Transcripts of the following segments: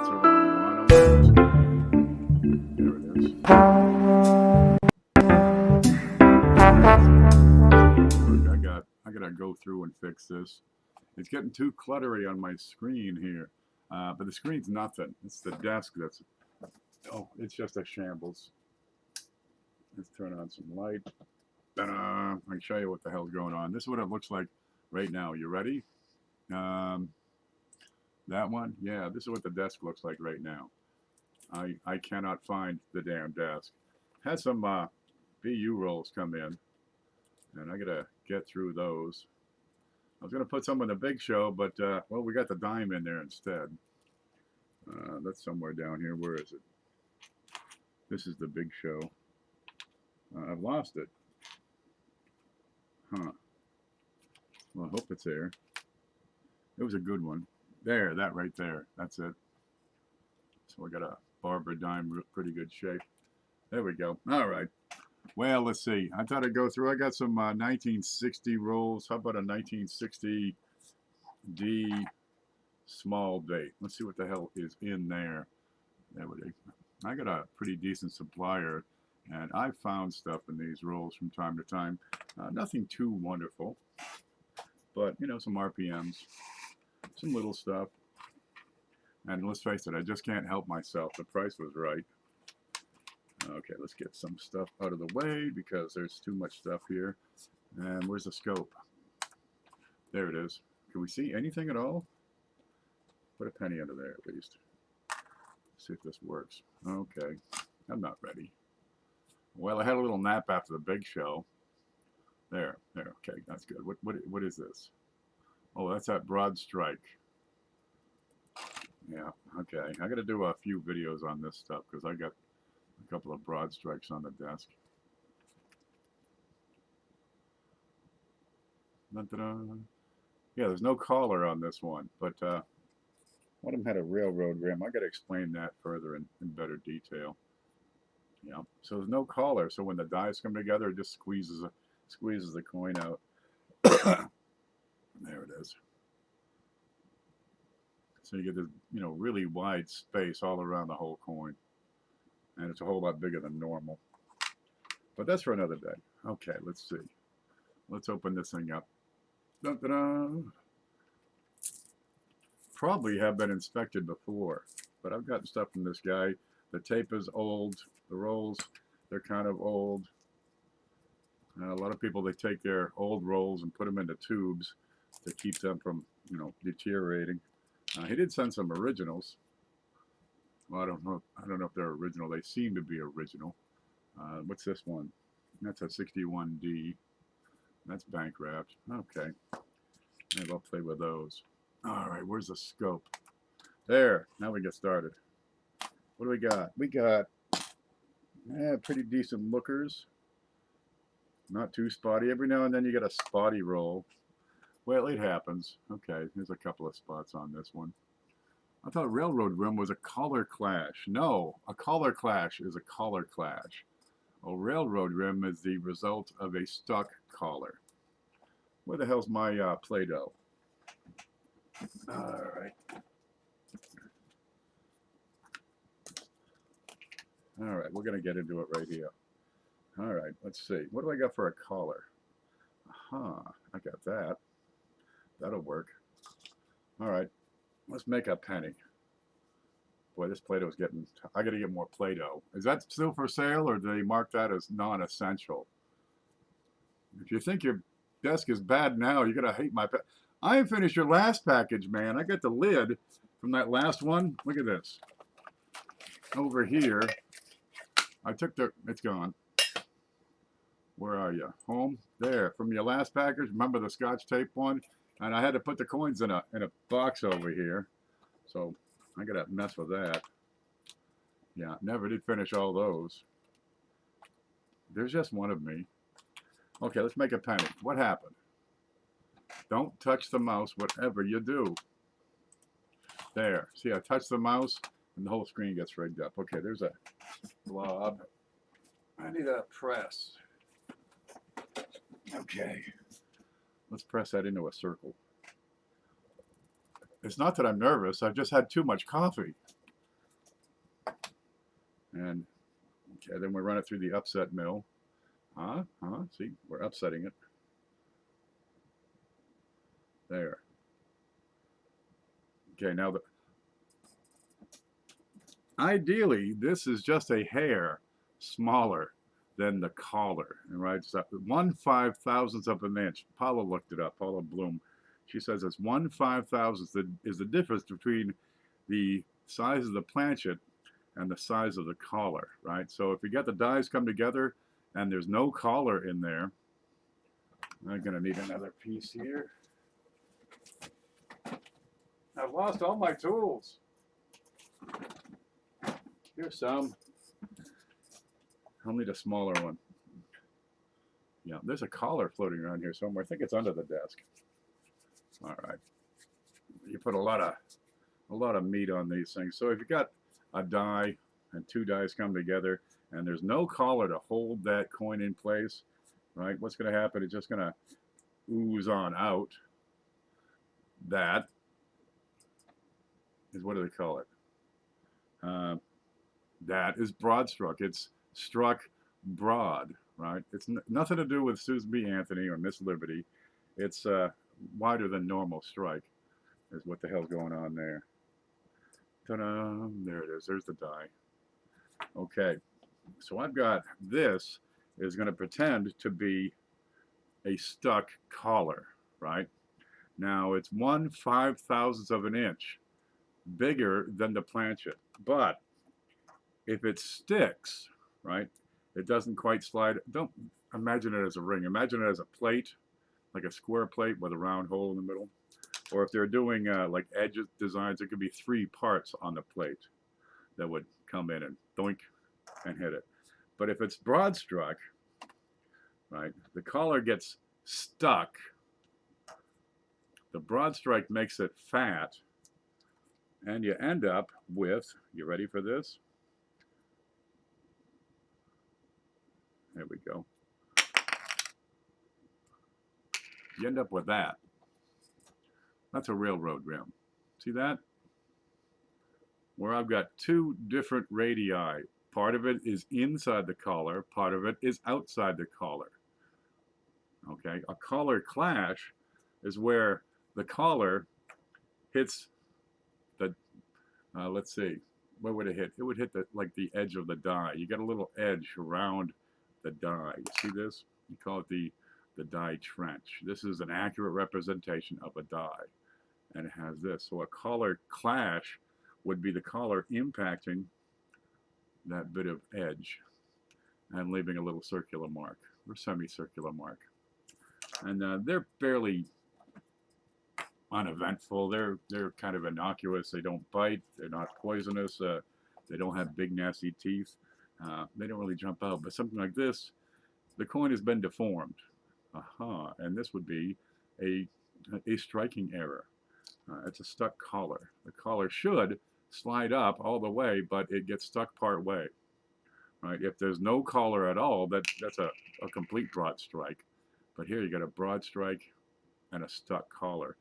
the wrong one. There it is. Look, I gotta go through and fix this. It's getting too cluttery on my screen here. But the screen's nothing. It's the desk that's, oh, it's just a shambles. Let's turn on some light. Ta-da! I can show you what the hell's going on. This is what it looks like right now. You ready? Um, that one? Yeah, this is what the desk looks like right now. I cannot find the damn desk. Had some BU rolls come in, and I gotta get through those. I was gonna put some in the big show, but well, we got the dime in there instead. That's somewhere down here. Where is it? This is the big show. I've lost it. Huh. Well, I hope it's there. It was a good one. There, that right there. That's it. So I got a Barbara dime, pretty good shape. There we go. All right. Well, let's see. I thought I'd go through. I got some 1960 rolls. How about a 1960 D small date? Let's see what the hell is in there. There we go. I got a pretty decent supplier, and I've found stuff in these rolls from time to time. Nothing too wonderful, but you know, some RPMs, some little stuff. And let's face it, I just can't help myself. The price was right. Okay, let's get some stuff out of the way because there's too much stuff here. And where's the scope? There it is. Can we see anything at all? Put a penny under there at least. See if this works. Okay, I'm not ready. Well, I had a little nap after the big show. There. Okay, that's good. What is this? Oh, that's that broad strike. Yeah. Okay, I got to do a few videos on this stuff because I got a couple of broad strikes on the desk. Da-da-da. Yeah, there's no collar on this one, but one of them had a railroad rim. I got to explain that further in better detail. Yeah, so there's no collar, so when the dies come together, it just squeezes the coin out. There it is. So you get this, you know, really wide space all around the whole coin, and it's a whole lot bigger than normal. But that's for another day. Okay, let's see. Let's open this thing up. Dun-dun-dun. Probably have been inspected before, but I've gotten stuff from this guy. The tape is old. The rolls, they're kind of old. A lot of people, they take their old rolls and put them into tubes to keep them from, you know, deteriorating. He did send some originals. Well, I don't know if they're original. They seem to be original. What's this one? That's a 61D. That's bank wrapped. Okay. Maybe I'll play with those. All right, where's the scope? There. Now we get started. What do we got? We got pretty decent lookers. Not too spotty. Every now and then you get a spotty roll. Well, it happens. Okay, there's a couple of spots on this one. I thought railroad rim was a collar clash. No, a collar clash is a collar clash. A railroad rim is the result of a stuck collar. Where the hell's my Play-Doh? All right. All right, we're going to get into it right here. All right, let's see. What do I got for a collar? Aha, I got that. That'll work. All right, let's make a penny. Boy, this Play-Doh is getting... I got to get more Play-Doh. Is that still for sale, or do they mark that as non-essential? If you think your desk is bad now, you're going to hate my... I haven't finished your last package, man. I got the lid from that last one. Look at this. Over here, I took the... It's gone. Where are you? Home? There. From your last package. Remember the Scotch tape one? And I had to put the coins in a box over here. So I got to mess with that. Yeah, never did finish all those. There's just one of me. Okay, let's make a penny. What happened? Don't touch the mouse, whatever you do. There. See, I touch the mouse and the whole screen gets rigged up. Okay, there's a blob. I need a press. Okay. Let's press that into a circle. It's not that I'm nervous. I've just had too much coffee. And okay, then we run it through the upset mill. See, we're upsetting it. There. Okay, now ideally, this is just a hair smaller than the collar, and right, so 1/5000th of an inch. Paula looked it up. Paula Bloom, she says it's 1/5000th is the difference between the size of the planchet and the size of the collar, right? So if you get the dies come together and there's no collar in there, I'm gonna need another piece here. I've lost all my tools. Here's some. I'll need a smaller one. Yeah, there's a collar floating around here somewhere. I think it's under the desk. All right. You put a lot of meat on these things. So if you got a die and two dies come together and there's no collar to hold that coin in place, right? What's going to happen? It's just going to ooze on out. That is, what do they call it? That is broad struck. It's struck broad, right? It's nothing to do with Susan B. Anthony or Miss Liberty. It's wider than normal strike is what the hell's going on there. Ta-da! There it is. There's the die. Okay, so I've got this is going to pretend to be a stuck collar, right? Now it's 1/5000th of an inch bigger than the planchet, but if it sticks, right, it doesn't quite slide. Don't imagine it as a ring. Imagine it as a plate, like a square plate with a round hole in the middle. Or if they're doing like edge designs, it could be 3 parts on the plate that would come in and doink and hit it. But if it's broad struck, right, the collar gets stuck. The broad strike makes it fat, and you end up with, you ready for this? There we go. You end up with that. That's a railroad rim. See that? Where I've got 2 different radii. Part of it is inside the collar, part of it is outside the collar. Okay, a collar clash is where the collar hits the, let's see, where would it hit? It would hit like the edge of the die. You get a little edge around the die. You see this? You call it the die trench. This is an accurate representation of a die. And it has this. So a collar clash would be the collar impacting that bit of edge and leaving a little circular mark or semicircular mark. And they're fairly uneventful. They're kind of innocuous. They don't bite. They're not poisonous. They don't have big nasty teeth. They don't really jump out. But something like this, the coin has been deformed. And this would be a striking error. It's a stuck collar. The collar should slide up all the way, but it gets stuck part way. Right? If there's no collar at all, that's a complete broad strike. But here you got a broad strike and a stuck collar.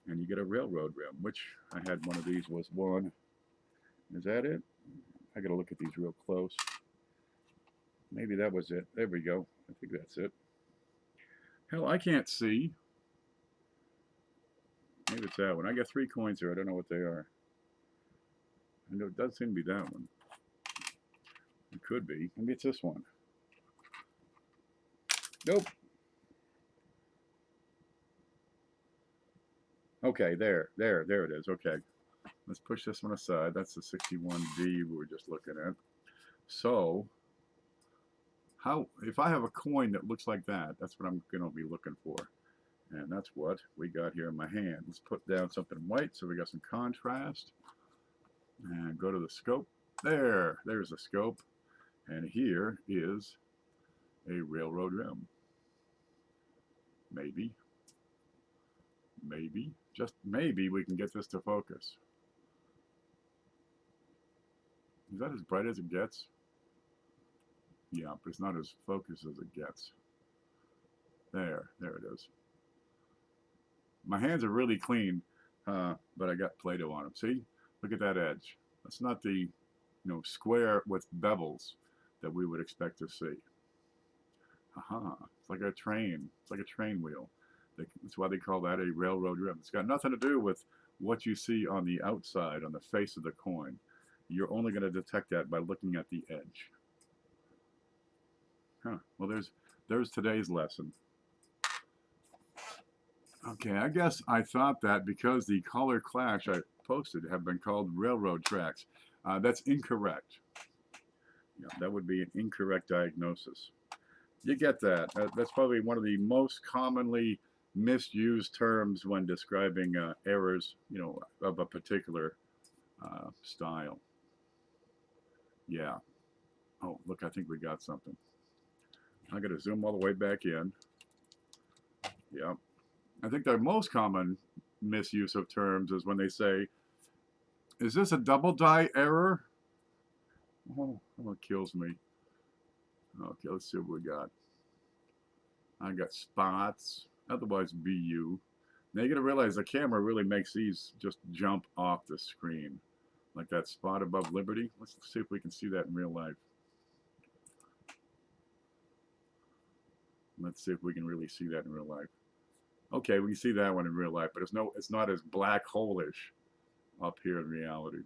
And you get a railroad rim, which I had one of these was one. Is that it? I got to look at these real close. Maybe that was it. There we go. I think that's it. Hell, I can't see. Maybe it's that one. I got 3 coins here. I don't know what they are. I know it does seem to be that one. It could be. Maybe it's this one. Nope. Okay, there it is. Okay. Let's push this one aside. That's the 61D we were just looking at. So, if I have a coin that looks like that, that's what I'm going to be looking for. And that's what we got here in my hand. Let's put down something white so we got some contrast. And go to the scope. There's the scope. And here is a railroad rim. Maybe, just maybe we can get this to focus. Is that as bright as it gets? Yeah, but it's not as focused as it gets. There it is. My hands are really clean, but I got Play-Doh on them. See? Look at that edge. That's not the square with bevels that we would expect to see. Aha, it's like a train. It's like a train wheel. That's why they call that a railroad rim. It's got nothing to do with what you see on the outside, on the face of the coin. You're only going to detect that by looking at the edge. Huh. Well, there's today's lesson. Okay, I guess I thought that because the color clash I posted have been called railroad tracks. That's incorrect. That would be an incorrect diagnosis. You get that. That's probably one of the most commonly misused terms when describing errors, of a particular style. Yeah. Oh, look, I think we got something. I'm going to zoom all the way back in. Yeah. I think the most common misuse of terms is when they say, is this a double die error? Oh, that kills me. Okay, let's see what we got. I got spots, otherwise BU. Now you got to realize the camera really makes these just jump off the screen. Like that spot above Liberty. Let's see if we can see that in real life. Let's see if we can really see that in real life. Okay, we can see that one in real life, but it's not as black hole-ish up here in reality.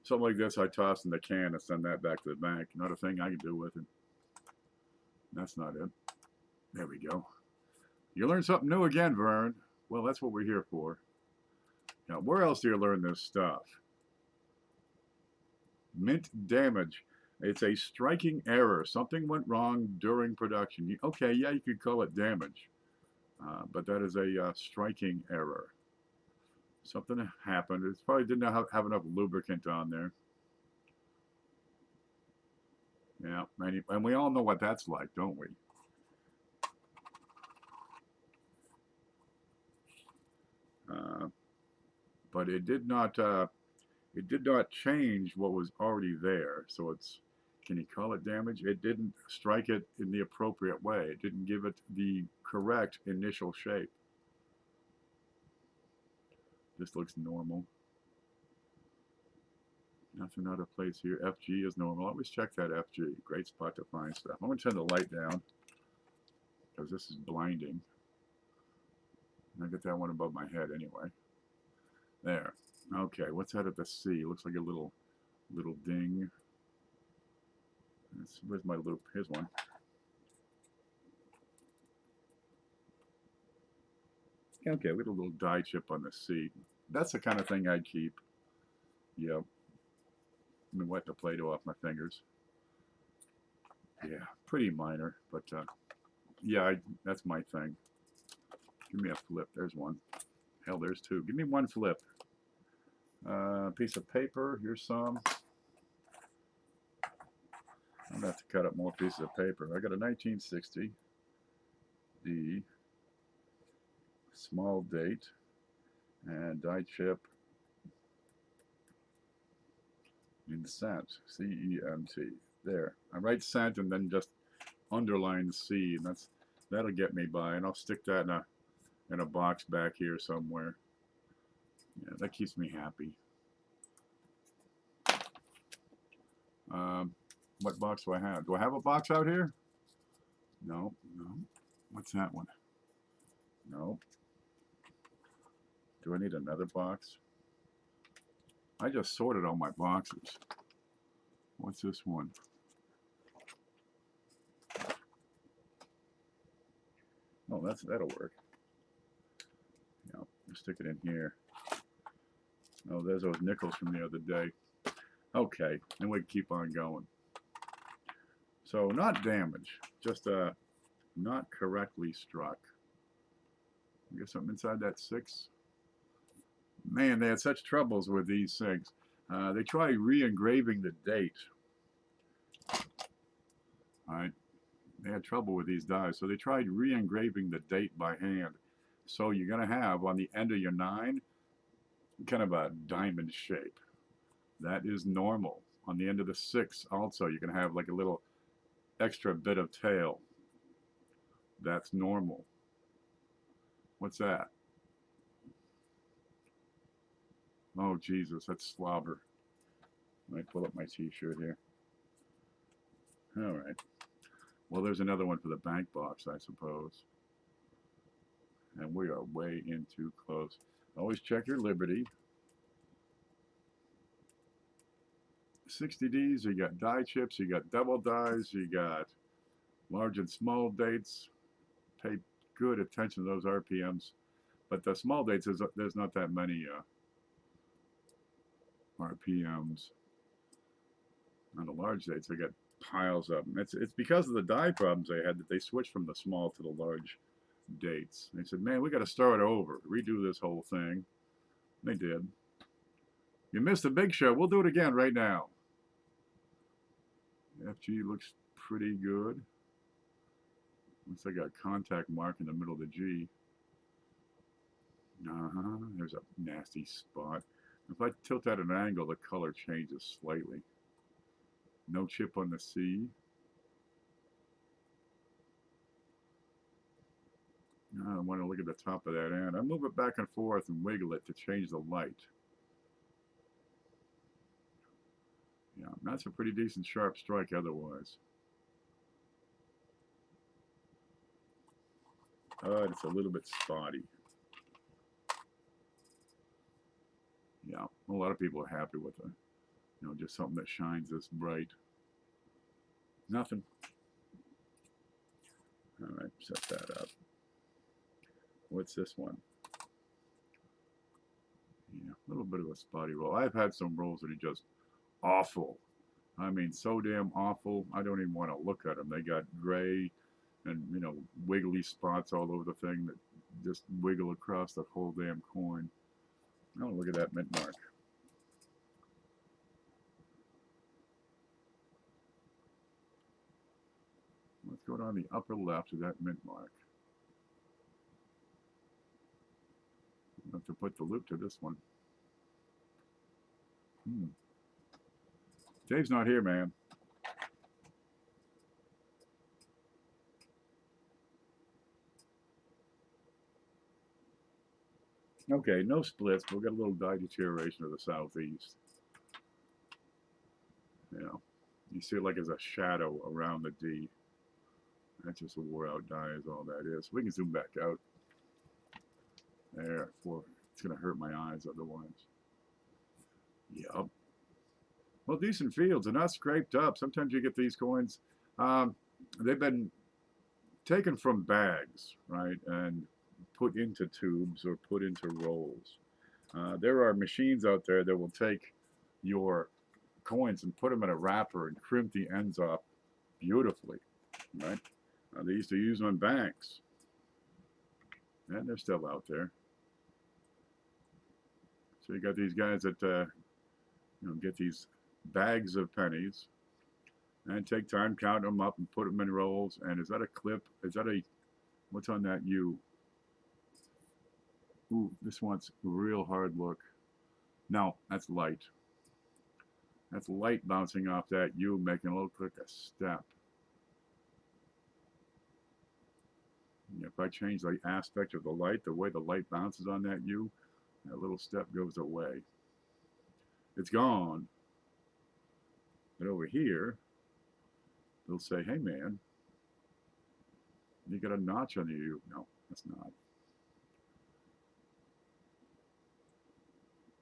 Something like this I toss in the can and send that back to the bank. Not a thing I can do with it. That's not it. There we go. You learn something new again, Vern. Well, that's what we're here for. Now, where else do you learn this stuff? Mint damage. It's a striking error. Something went wrong during production. Okay, yeah, you could call it damage. But that is a striking error. Something happened. It probably didn't have enough lubricant on there. Yeah, and we all know what that's like, don't we? But it did not change what was already there. So it's, can you call it damage? It didn't strike it in the appropriate way. It didn't give it the correct initial shape. This looks normal. Nothing out of place here. FG is normal. Always check that FG. Great spot to find stuff. I'm going to turn the light down because this is blinding. I get that one above my head anyway. There. Okay, what's that at the C? Looks like a little ding. Where's my loop? Here's one. Okay, we got a little die chip on the C. That's the kind of thing I'd keep. Yep. Let me wipe the Play-Doh off my fingers. Yeah, pretty minor, but yeah, that's my thing. Give me a flip. There's one. Hell, there's two. Give me one flip. Piece of paper. Here's some. I'm going to have to cut up more pieces of paper. I got a 1960 D small date and die chip in cent. C-E-N-T. There. I write cent and then just underline C, and that'll get me by. And I'll stick that in a box back here somewhere. Yeah, that keeps me happy. What box do I have? Do I have a box out here? No, no. What's that one? No. Do I need another box? I just sorted all my boxes. What's this one? Oh, that'll work. Yeah, stick it in here. Oh, there's those nickels from the other day. Okay, and we keep on going. So not damage, just not correctly struck. I guess something inside that 6. Man, they had such troubles with these things. They tried re-engraving the date. All right, they had trouble with these dies, so they tried re-engraving the date by hand. So you're going to have on the end of your 9 kind of a diamond shape. That is normal. On the end of the 6 also, you're going to have like a little extra bit of tail. That's normal. What's that? Oh, Jesus, that's slobber. Let me pull up my t-shirt here. All right. Well, there's another one for the bank box, I suppose. And we are way in too close. Always check your Liberty. 60Ds, you got die chips, you got double dies, you got large and small dates. Pay good attention to those RPMs. But the small dates, there's not that many RPMs. On the large dates, they got piles of them. It's because of the die problems they had that they switched from the small to the large dates. They said, man, we got to start over, redo this whole thing. They did. You missed the big show. We'll do it again right now. FG looks pretty good. Looks like a contact mark in the middle of the G. There's a nasty spot. If I tilt at an angle, the color changes slightly. No chip on the C. I want to look at the top of that end. I move it back and forth and wiggle it to change the light. Yeah, that's a pretty decent sharp strike otherwise. It's a little bit spotty. Yeah, a lot of people are happy with it. You know, just something that shines this bright. Nothing. All right, set that up. What's this one? Yeah, a little bit of a spotty roll. I've had some rolls that are just awful. I mean, so damn awful. I don't even want to look at them. They got gray and, you know, wiggly spots all over the thing that just wiggle across the whole damn coin. Oh, look at that mint mark. Let's go down the upper left of that mint mark. I have to put the loop to this one. Dave's not here, man. Okay, no splits, but we've got a little die deterioration to the southeast. You know, you see it like as a shadow around the D. That's just a wore out die is all that is. We can zoom back out. There, it's going to hurt my eyes otherwise. Yep. Well, decent fields. They're not scraped up. Sometimes you get these coins. They've been taken from bags, right, and put into tubes or put into rolls. There are machines out there that will take your coins and put them in a wrapper and crimp the ends off beautifully, right? They used to use them on banks, and they're still out there. So you got these guys that you know, get these bags of pennies and take time, count them up, and put them in rolls. And is that a clip? Is that a, what's on that U? Ooh, this one's a real hard look. No, that's light. That's light bouncing off that U, making it look like a step. If I change the aspect of the light, the way the light bounces on that U, that little step goes away. It's gone. But over here, they'll say, hey man, you got a notch on the U. No, that's not.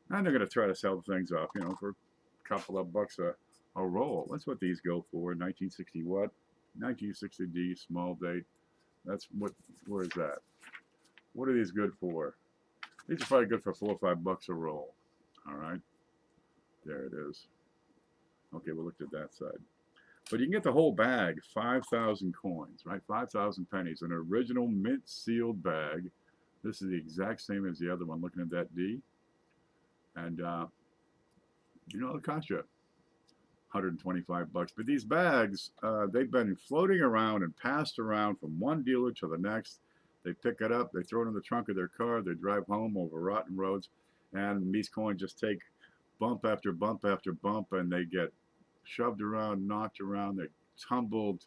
And they're going to try to sell the things off, you know, for a couple of bucks a roll. That's what these go for. 1960 what? 1960D, small date. That's what, where is that? What are these good for? These are probably good for 4 or 5 bucks a roll. All right. There it is. Okay, we'll look at that side. But you can get the whole bag, 5,000 coins, right? 5,000 pennies, an original mint sealed bag. This is the exact same as the other one, looking at that D. And, you know, it'll cost you 125 bucks. But these bags, they've been floating around and passed around from one dealer to the next. They pick it up, they throw it in the trunk of their car, they drive home over rotten roads, and these coins just take bump after bump after bump, and they get shoved around, knocked around, they're tumbled,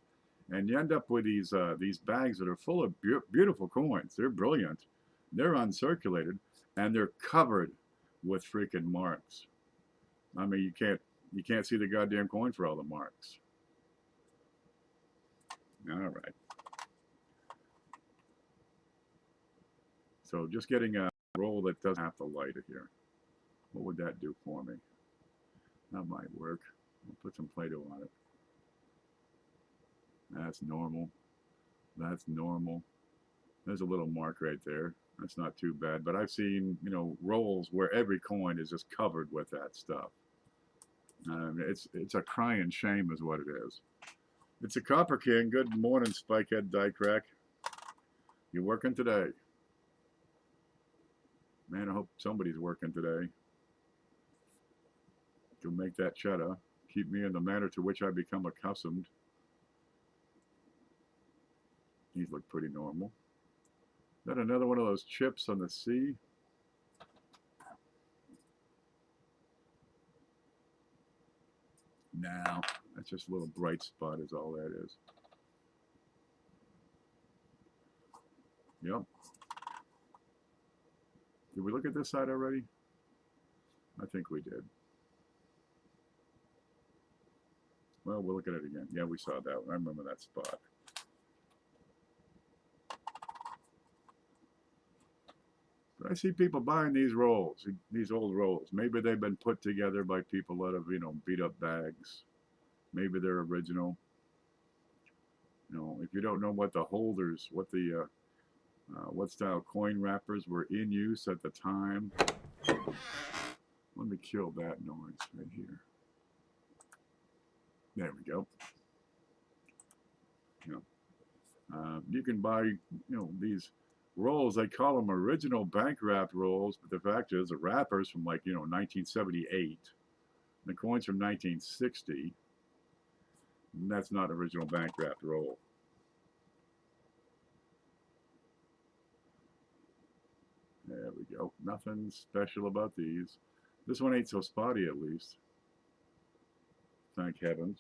and you end up with these bags that are full of beautiful coins. They're brilliant. They're uncirculated, and they're covered with freaking marks. I mean, you can't you can't see the goddamn coin for all the marks. All right. So just getting a roll that doesn't have to light it here. What would that do for me? That might work. I'll put some Play-Doh on it. That's normal. That's normal. There's a little mark right there. That's not too bad. But I've seen, you know, rolls where every coin is just covered with that stuff. It's a crying shame is what it is. It's a Copper King. Good morning, Spikehead Die Crack. You working today? Man, I hope somebody's working today to make that cheddar. Keep me in the manner to which I become accustomed. These look pretty normal. Is that another one of those chips on the sea? No, that's just a little bright spot is all that is. Yep. Did we look at this side already? I think we did. Well, we'll look at it again. Yeah, we saw that one. I remember that spot. But I see people buying these rolls, these old rolls. Maybe they've been put together by people out of, you know, beat up bags. Maybe they're original. You know, if you don't know what the holders, what the what style coin wrappers were in use at the time. Let me kill that noise right here. There we go. You know, you can buy, you know, these rolls. They call them original bank wrapped rolls, but the fact is the wrappers from like, you know, 1978. The coins from 1960. And that's not original bank wrapped roll. There we go. Nothing special about these. This one ain't so spotty, at least. Thank heavens.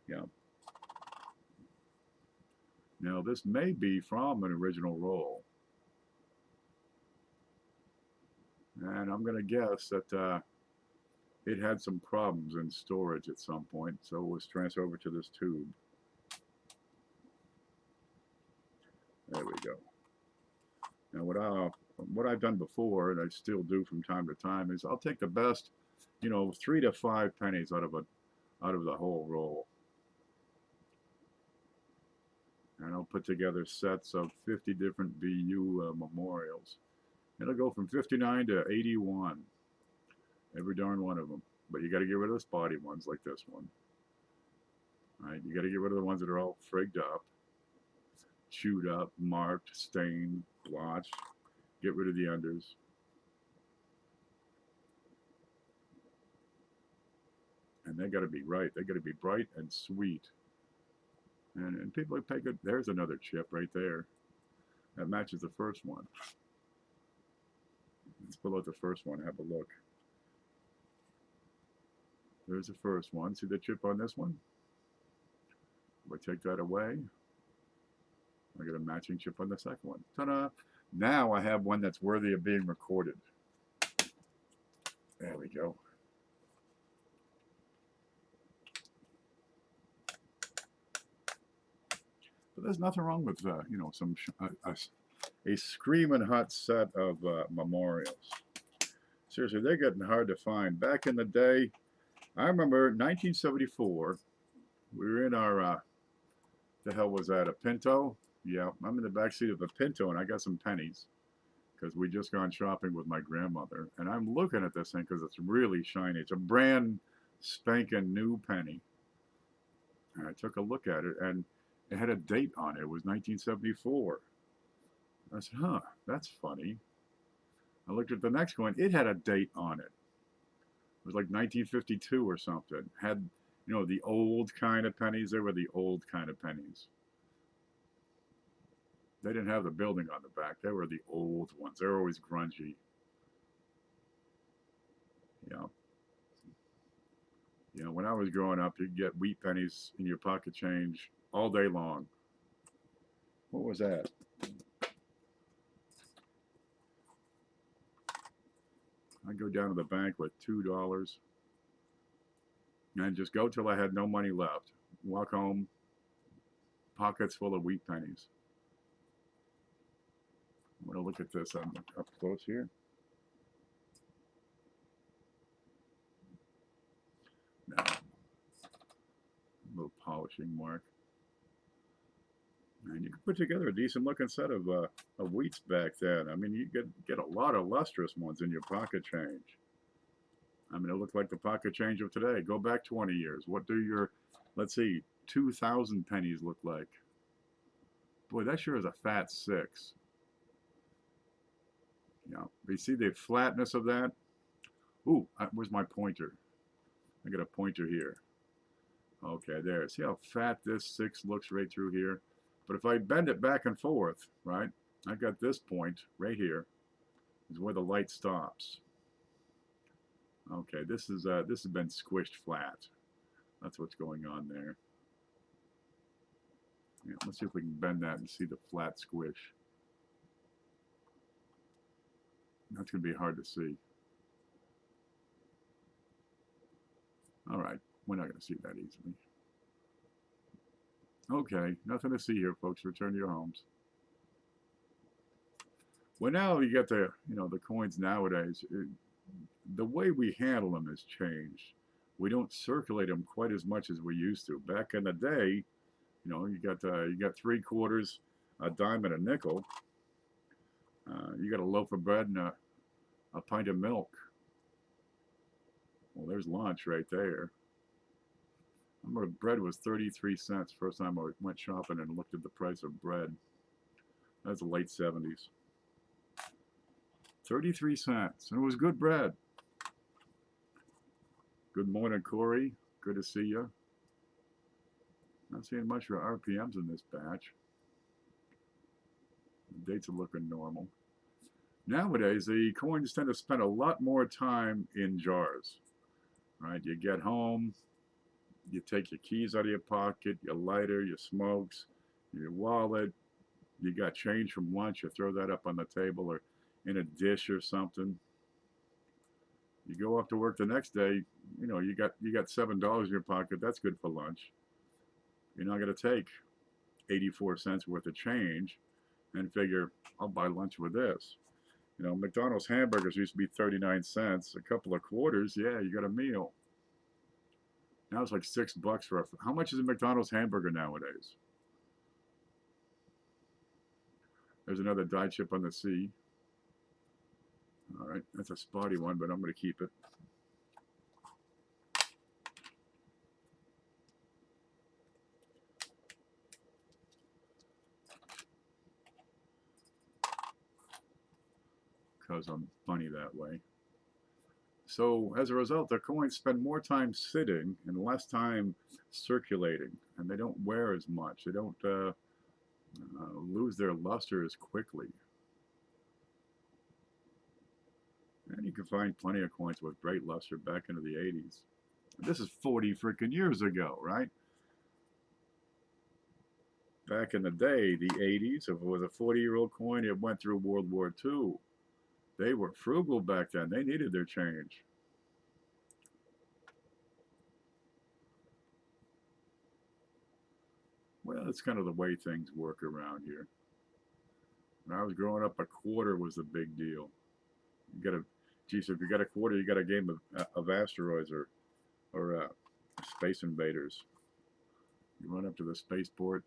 Yeah. Now, this may be from an original roll. And I'm going to guess that it had some problems in storage at some point, so it was transferred over to this tube. There we go. Now, what I've done before, and I still do from time to time, is I'll take the best, you know, 3 to 5 pennies out of the whole roll, and I'll put together sets of 50 different BU memorials. It'll go from 59 to 81, every darn one of them. But you got to get rid of the spotty ones like this one. All right, you got to get rid of the ones that are all frigged up, chewed up, marked, stained, blotched. Get rid of the unders. And they got to be right. They got to be bright and sweet. And people pay good. There's another chip right there. That matches the first one. Let's pull out the first one. Have a look. There's the first one. See the chip on this one? We'll take that away. I got a matching chip on the second one. Ta-da! Now I have one that's worthy of being recorded. There we go. But there's nothing wrong with, you know, a screaming hot set of memorials. Seriously, they're getting hard to find. Back in the day, I remember 1974, we were in our, the hell was that, a Pinto? Yeah, I'm in the back seat of a Pinto, and I got some pennies because we just gone shopping with my grandmother. And I'm looking at this thing because it's really shiny. It's a brand spanking new penny. And I took a look at it, and it had a date on it. It was 1974. I said, huh, that's funny. I looked at the next coin. It had a date on it. It was like 1952 or something. Had, you know, the old kind of pennies. They were the old kind of pennies. They didn't have the building on the back. They were the old ones. They were always grungy. Yeah. You know, when I was growing up, you'd get wheat pennies in your pocket change all day long. What was that? I'd go down to the bank with $2 and just go till I had no money left. Walk home, pockets full of wheat pennies. I'm going to look at this up close here. Now, a little polishing mark. And you can put together a decent looking set of wheats back then. I mean, you get a lot of lustrous ones in your pocket change. I mean, it looked like the pocket change of today. Go back 20 years. What do your, let's see, 2,000 pennies look like? Boy, that sure is a fat 6. You know, you see the flatness of that? Ooh, where's my pointer? I got a pointer here. Okay, there. See how fat this 6 looks right through here? But if I bend it back and forth, right, I got this point right here is where the light stops. Okay, this has been squished flat. That's what's going on there. Yeah, let's see if we can bend that and see the flat squish. That's going to be hard to see. All right, we're not going to see that easily. Okay, nothing to see here, folks. Return to your homes. Well, now you get the, the coins nowadays. The way we handle them has changed. We don't circulate them quite as much as we used to. Back in the day, you got 3 quarters, a dime, and a nickel. You got a loaf of bread and a pint of milk. Well, there's lunch right there. I remember bread was 33 cents first time I went shopping and looked at the price of bread. That's the late 70s. 33 cents, and it was good bread. Good morning, Corey. Good to see you. Not seeing much for RPMs in this batch. The dates are looking normal. Nowadays, the coins tend to spend a lot more time in jars. Right? You get home, you take your keys out of your pocket, your lighter, your smokes, your wallet. You got change from lunch, you throw that up on the table or in a dish or something. You go off to work the next day, you got $7 in your pocket. That's good for lunch. You're not going to take 84 cents worth of change and figure, I'll buy lunch with this. McDonald's hamburgers used to be 39 cents. A couple of quarters, yeah, you got a meal. Now it's like $6 for how much is a McDonald's hamburger nowadays? There's another die chip on the C. All right, that's a spotty one, but I'm going to keep it. Because I'm funny that way. So as a result, the coins spend more time sitting and less time circulating, and they don't wear as much. They don't lose their luster as quickly. And you can find plenty of coins with great luster back into the 80s. This is 40 freaking years ago, right? Back in the day, the 80s, if it was a 40-year-old coin, it went through World War II. They were frugal back then. They needed their change. Well, it's kind of the way things work around here. When I was growing up, a quarter was a big deal. You got so if you got a quarter, you got a game of asteroids or Space Invaders. You run up to the spaceport.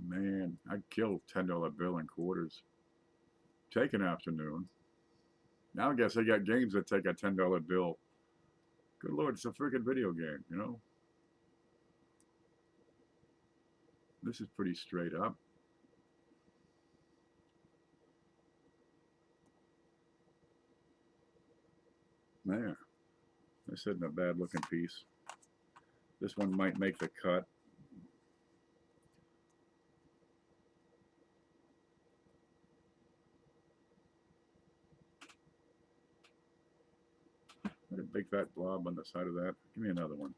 Man, I'd kill $10 bill in quarters. Take an afternoon. Now I guess they got games that take a $10 bill. Good Lord, it's a freaking video game, This is pretty straight up. Man, this isn't a bad looking piece. This one might make the cut. Got a big fat blob on the side of that. Give me another one.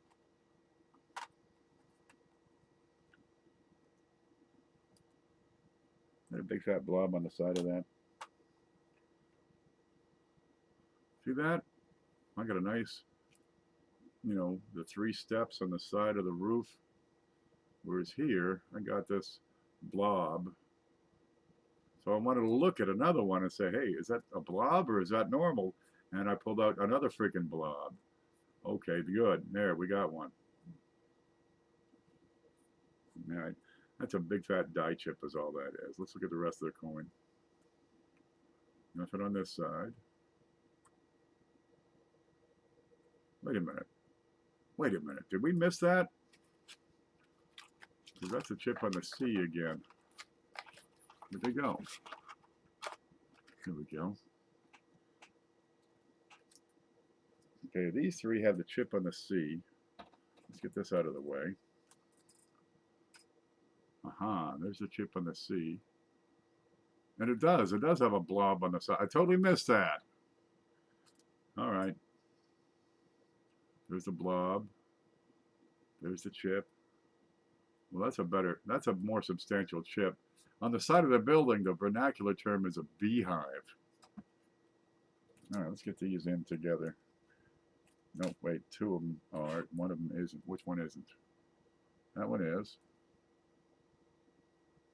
Got a big fat blob on the side of that. See that? I got a nice, you know, the 3 steps on the side of the roof. Whereas here, I got this blob. So I wanted to look at another one and say, hey, is that a blob or is that normal? And I pulled out another freaking blob. Okay, good. There, we got one. All right. That's a big fat die chip is all that is. Let's look at the rest of the coin. Nothing on this side. Wait a minute. Wait a minute. Did we miss that? Because that's a chip on the C again. Where'd they go? Here we go. Okay, these three have the chip on the C. Let's get this out of the way. Aha, there's the chip on the C. And it does have a blob on the side. I totally missed that. All right. There's the blob. There's the chip. Well, that's a more substantial chip. On the side of the building, the vernacular term is a beehive. All right, let's get these in together. No, wait, 2 of them are. One of them isn't. Which one isn't? That one is.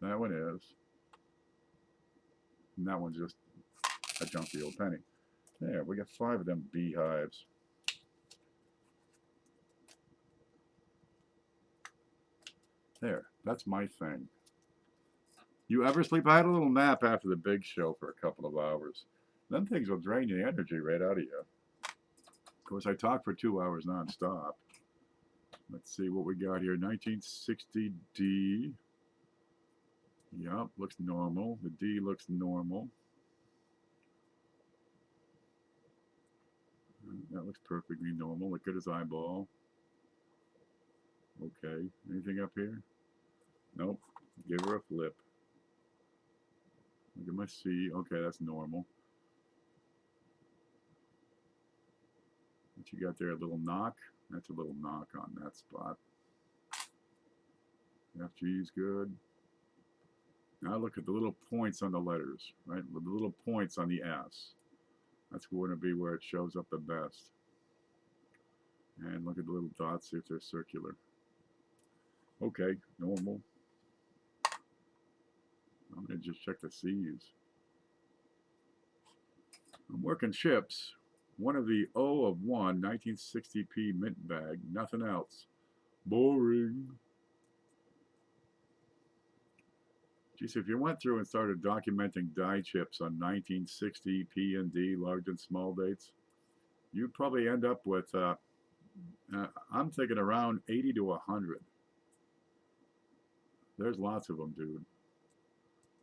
That one is. And that one's just a junky old penny. There, we got 5 of them beehives. There, that's my thing. You ever sleep? I had a little nap after the big show for a couple of hours. Them things will drain the energy right out of you. Of course, I talked for 2 hours nonstop. Let's see what we got here. 1960D. Yep, looks normal. The D looks normal. That looks perfectly normal. Look at his eyeball. Okay. Anything up here? Nope. Give her a flip. Look at my C. Okay, that's normal. What you got there? A little knock? That's a little knock on that spot. FG is good. Now look at the little points on the letters, right? The little points on the S. That's going to be where it shows up the best. And look at the little dots, see if they're circular. Okay, normal. I'm going to just check the C's. I'm working chips. One of the O of 1, 1960p mint bag. Nothing else. Boring. Geez, if you went through and started documenting die chips on 1960 P and D, large and small dates, you'd probably end up with, I'm thinking around 80 to 100. There's lots of them, dude.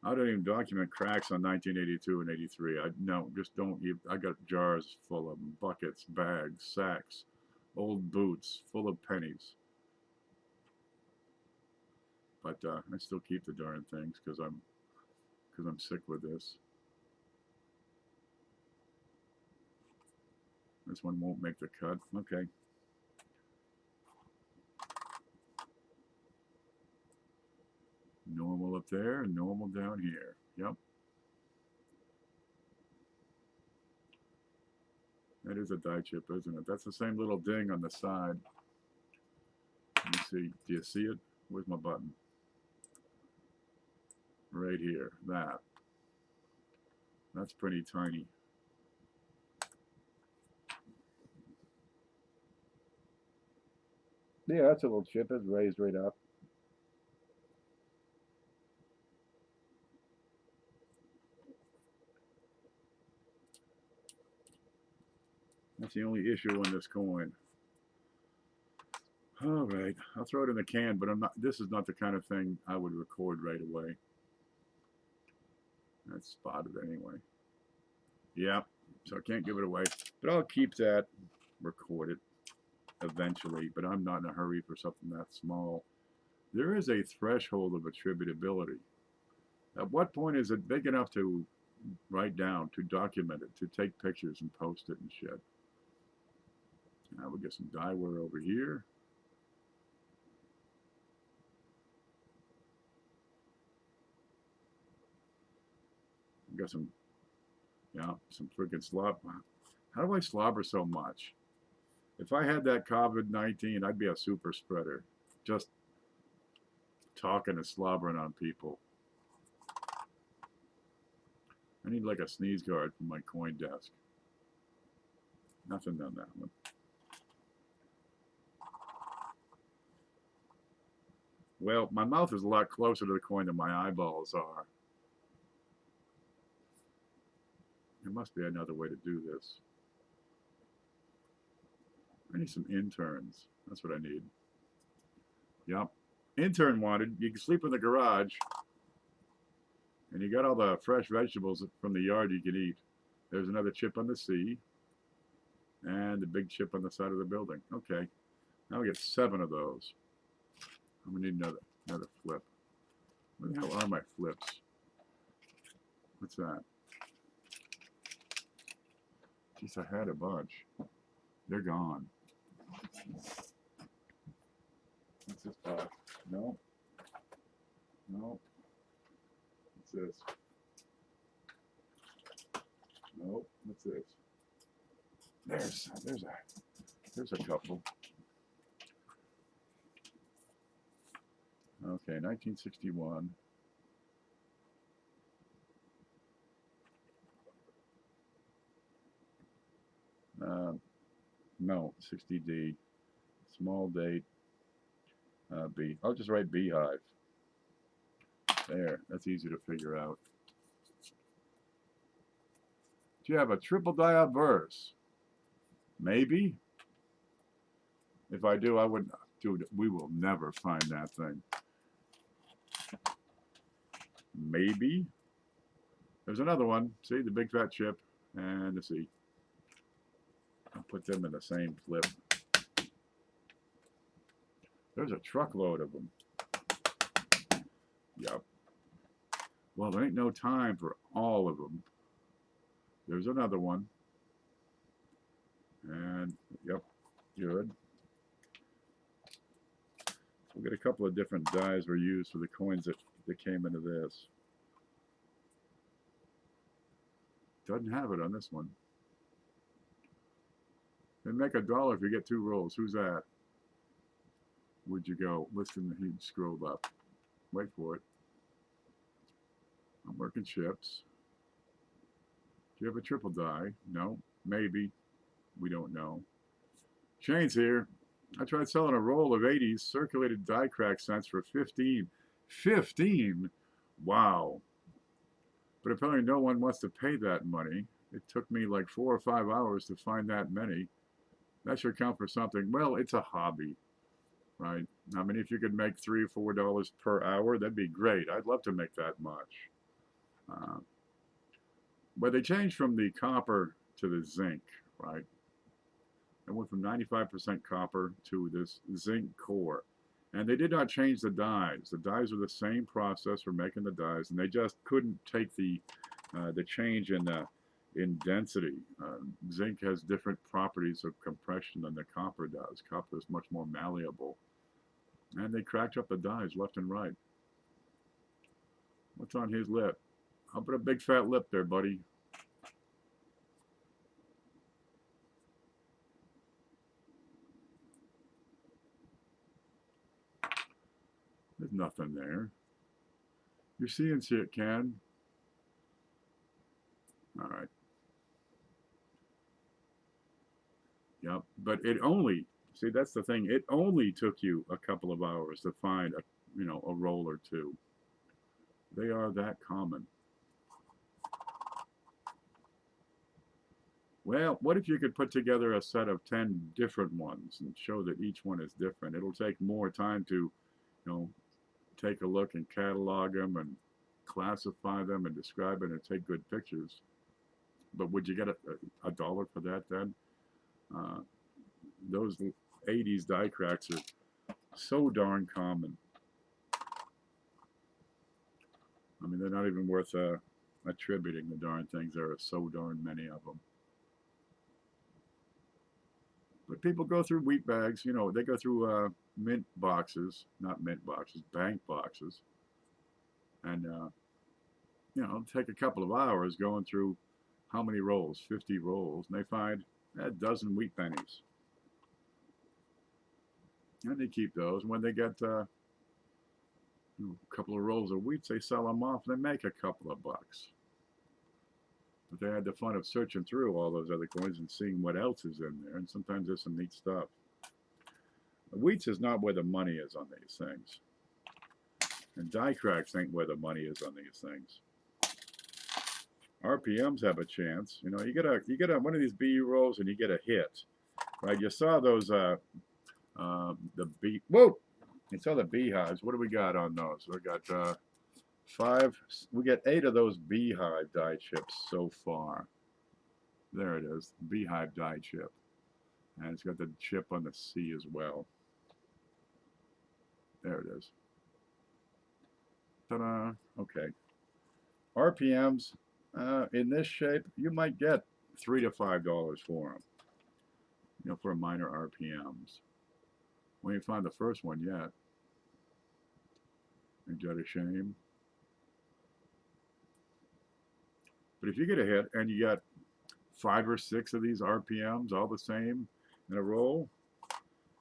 I don't even document cracks on 1982 and 83. No, just don't. I got jars full of them, buckets, bags, sacks, old boots full of pennies. But I still keep the darn things because I'm sick with this. This one won't make the cut. Okay. Normal up there and normal down here. Yep. That is a die chip, isn't it? That's the same little ding on the side. Let me see. Do you see it? Where's my button? Right here. That. That's pretty tiny. Yeah, that's a little chip. It's raised right up. That's the only issue on this coin. All right, I'll throw it in the can, but this is not the kind of thing I would record right away. That's spotted anyway. Yeah, so I can't give it away, but I'll keep that recorded eventually, but I'm not in a hurry for something that small. There is a threshold of attributability. At what point is it big enough to write down, to document it, to take pictures and post it and shit? Now we'll get some dieware over here. We got some, yeah, some freaking slop. How do I slobber so much? If I had that COVID-19, I'd be a super spreader. Just talking and slobbering on people. I need like a sneeze guard for my coin desk. Nothing on that one. Well, my mouth is a lot closer to the coin than my eyeballs are. There must be another way to do this. I need some interns. That's what I need. Yep. Intern wanted. You can sleep in the garage. And you got all the fresh vegetables from the yard you can eat. There's another chip on the sea. And the big chip on the side of the building. Okay. Now we get 7 of those. I'm going to need another flip. Where the hell are my flips? What's that? Jeez, I had a bunch. They're gone. What's this box? No. No. What's this? Nope. What's this? There's a couple. Okay, 1961. No, 60D. Small date. B. I'll just write beehive. There, that's easy to figure out. Do you have a triple die obverse? Maybe. If I do, I would. Dude, we will never find that thing. Maybe. There's another one. See, the big fat chip and the C. I'll put them in the same flip. There's a truckload of them. Yep. Well, there ain't no time for all of them. There's another one. And, yep, good. We'll get a couple of different dies were used for the coins that came into this. Doesn't have it on this one. They make $1 if you get 2 rolls. Who's that? Where'd you go? Listen, he scrolled up. Wait for it. I'm working chips. Do you have a triple die? No. Maybe. We don't know. Shane's here. I tried selling a roll of 80s circulated die crack cents for 15. 15? Wow. But apparently no one wants to pay that money. It took me like 4 or 5 hours to find that many. That should count for something. Well, it's a hobby, right? I mean, if you could make $3 or $4 per hour, that'd be great. I'd love to make that much. But they changed from the copper to the zinc, right? They went from 95% copper to this zinc core. And they did not change the dies. The dies are the same process for making the dies, and they just couldn't take the change in density. Zinc has different properties of compression than the copper does. Copper is much more malleable. And they cracked up the dies left and right. What's on his lip? I'll put a big fat lip there, buddy. There's nothing there. You're seeing it, Ken. All right. Yep. But it only, see, that's the thing. It only took you a couple of hours to find a roll or 2. They are that common. Well, what if you could put together a set of 10 different ones and show that each one is different? It'll take more time to, take a look and catalog them and classify them and describe it and take good pictures. But would you get $1 for that then? Those 80s die cracks are so darn common. I mean, they're not even worth attributing the darn things. There are so darn many of them. But people go through wheat bags, they go through mint boxes, not mint boxes, bank boxes. And, take a couple of hours going through how many rolls? 50 rolls. And they find a dozen wheat pennies. And they keep those. And when they get a couple of rolls of wheat, they sell them off and they make a couple of bucks. But they had the fun of searching through all those other coins and seeing what else is in there. And sometimes there's some neat stuff. Wheats is not where the money is on these things. And die cracks ain't where the money is on these things. RPMs have a chance. You know, you get a one of these BU rolls and you get a hit, right? You saw those whoa! You saw the beehives. What do we got on those? We got 5. We get 8 of those beehive die chips so far. There it is, beehive die chip, and it's got the chip on the C as well. There it is. Ta-da! Okay. RPMs in this shape, you might get $3 to $5 for them. You know, for minor RPMs. We ain't found the first one yet. Ain't that a shame? But if you get a hit and you got 5 or 6 of these RPMs all the same in a roll,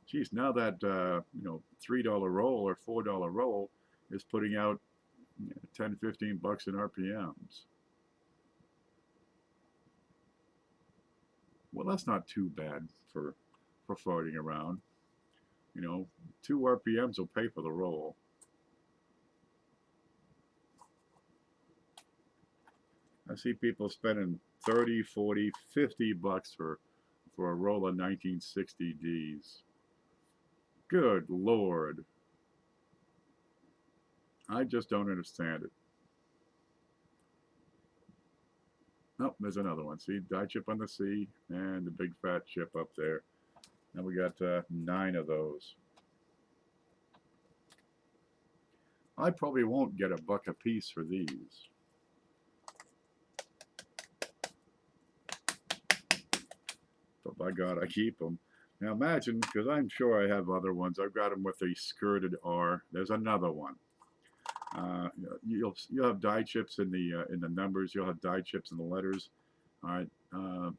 geez, now that you know, $3 roll or $4 roll is putting out 10, 15 bucks in RPMs. Well, that's not too bad for farting around. You know, 2 RPMs will pay for the roll. I see people spending 30, 40, 50 bucks for a roll of 1960 Ds. Good Lord. I just don't understand it. Oh, there's another one. See, die chip on the C and the big fat chip up there. And we got 9 of those. I probably won't get $1 a piece for these. But by God, I keep them. Now imagine, because I'm sure I have other ones. I've got them with a skirted R. There's another one. You'll have die chips in the numbers. You'll have die chips in the letters. All right.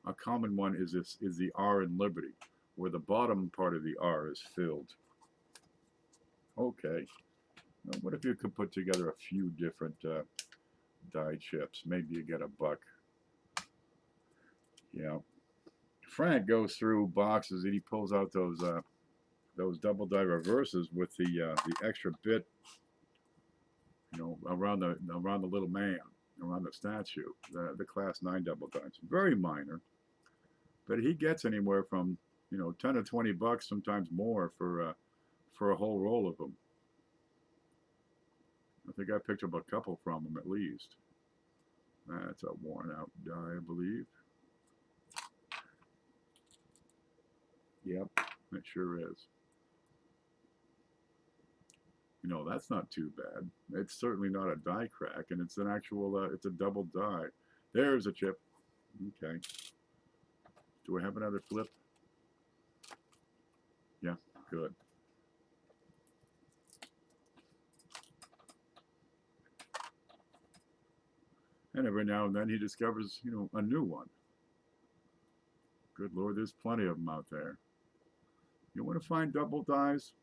A common one is the R in Liberty, where the bottom part of the R is filled. Okay. Now, what if you could put together a few different die chips? Maybe you get $1. Yeah. Frank goes through boxes and he pulls out those double die reverses with the extra bit, you know, around the little man, around the statue, the class 9 double dimes. Very minor, but he gets anywhere from, you know, 10 to 20 bucks, sometimes more for a whole roll of them. I think I picked up a couple from him at least. That's a worn out die, I believe. Yep, it sure is. You know, that's not too bad. It's certainly not a die crack, and it's an actual, it's a double die. There's a chip. Okay. Do I have another flip? Yeah, good. And every now and then he discovers, you know, a new one. Good Lord, there's plenty of them out there. You want to find double dies?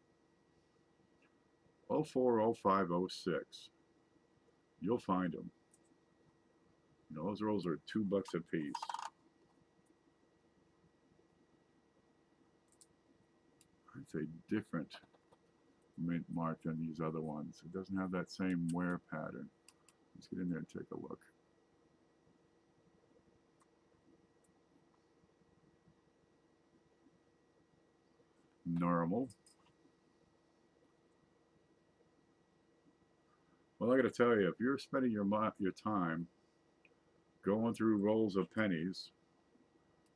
04, 05, 06. You'll find them. You know, those rolls are $2 a piece. It's a different mint mark than these other ones. It doesn't have that same wear pattern. Let's get in there and take a look. Normal. Well, I got to tell you, if you're spending your time going through rolls of pennies,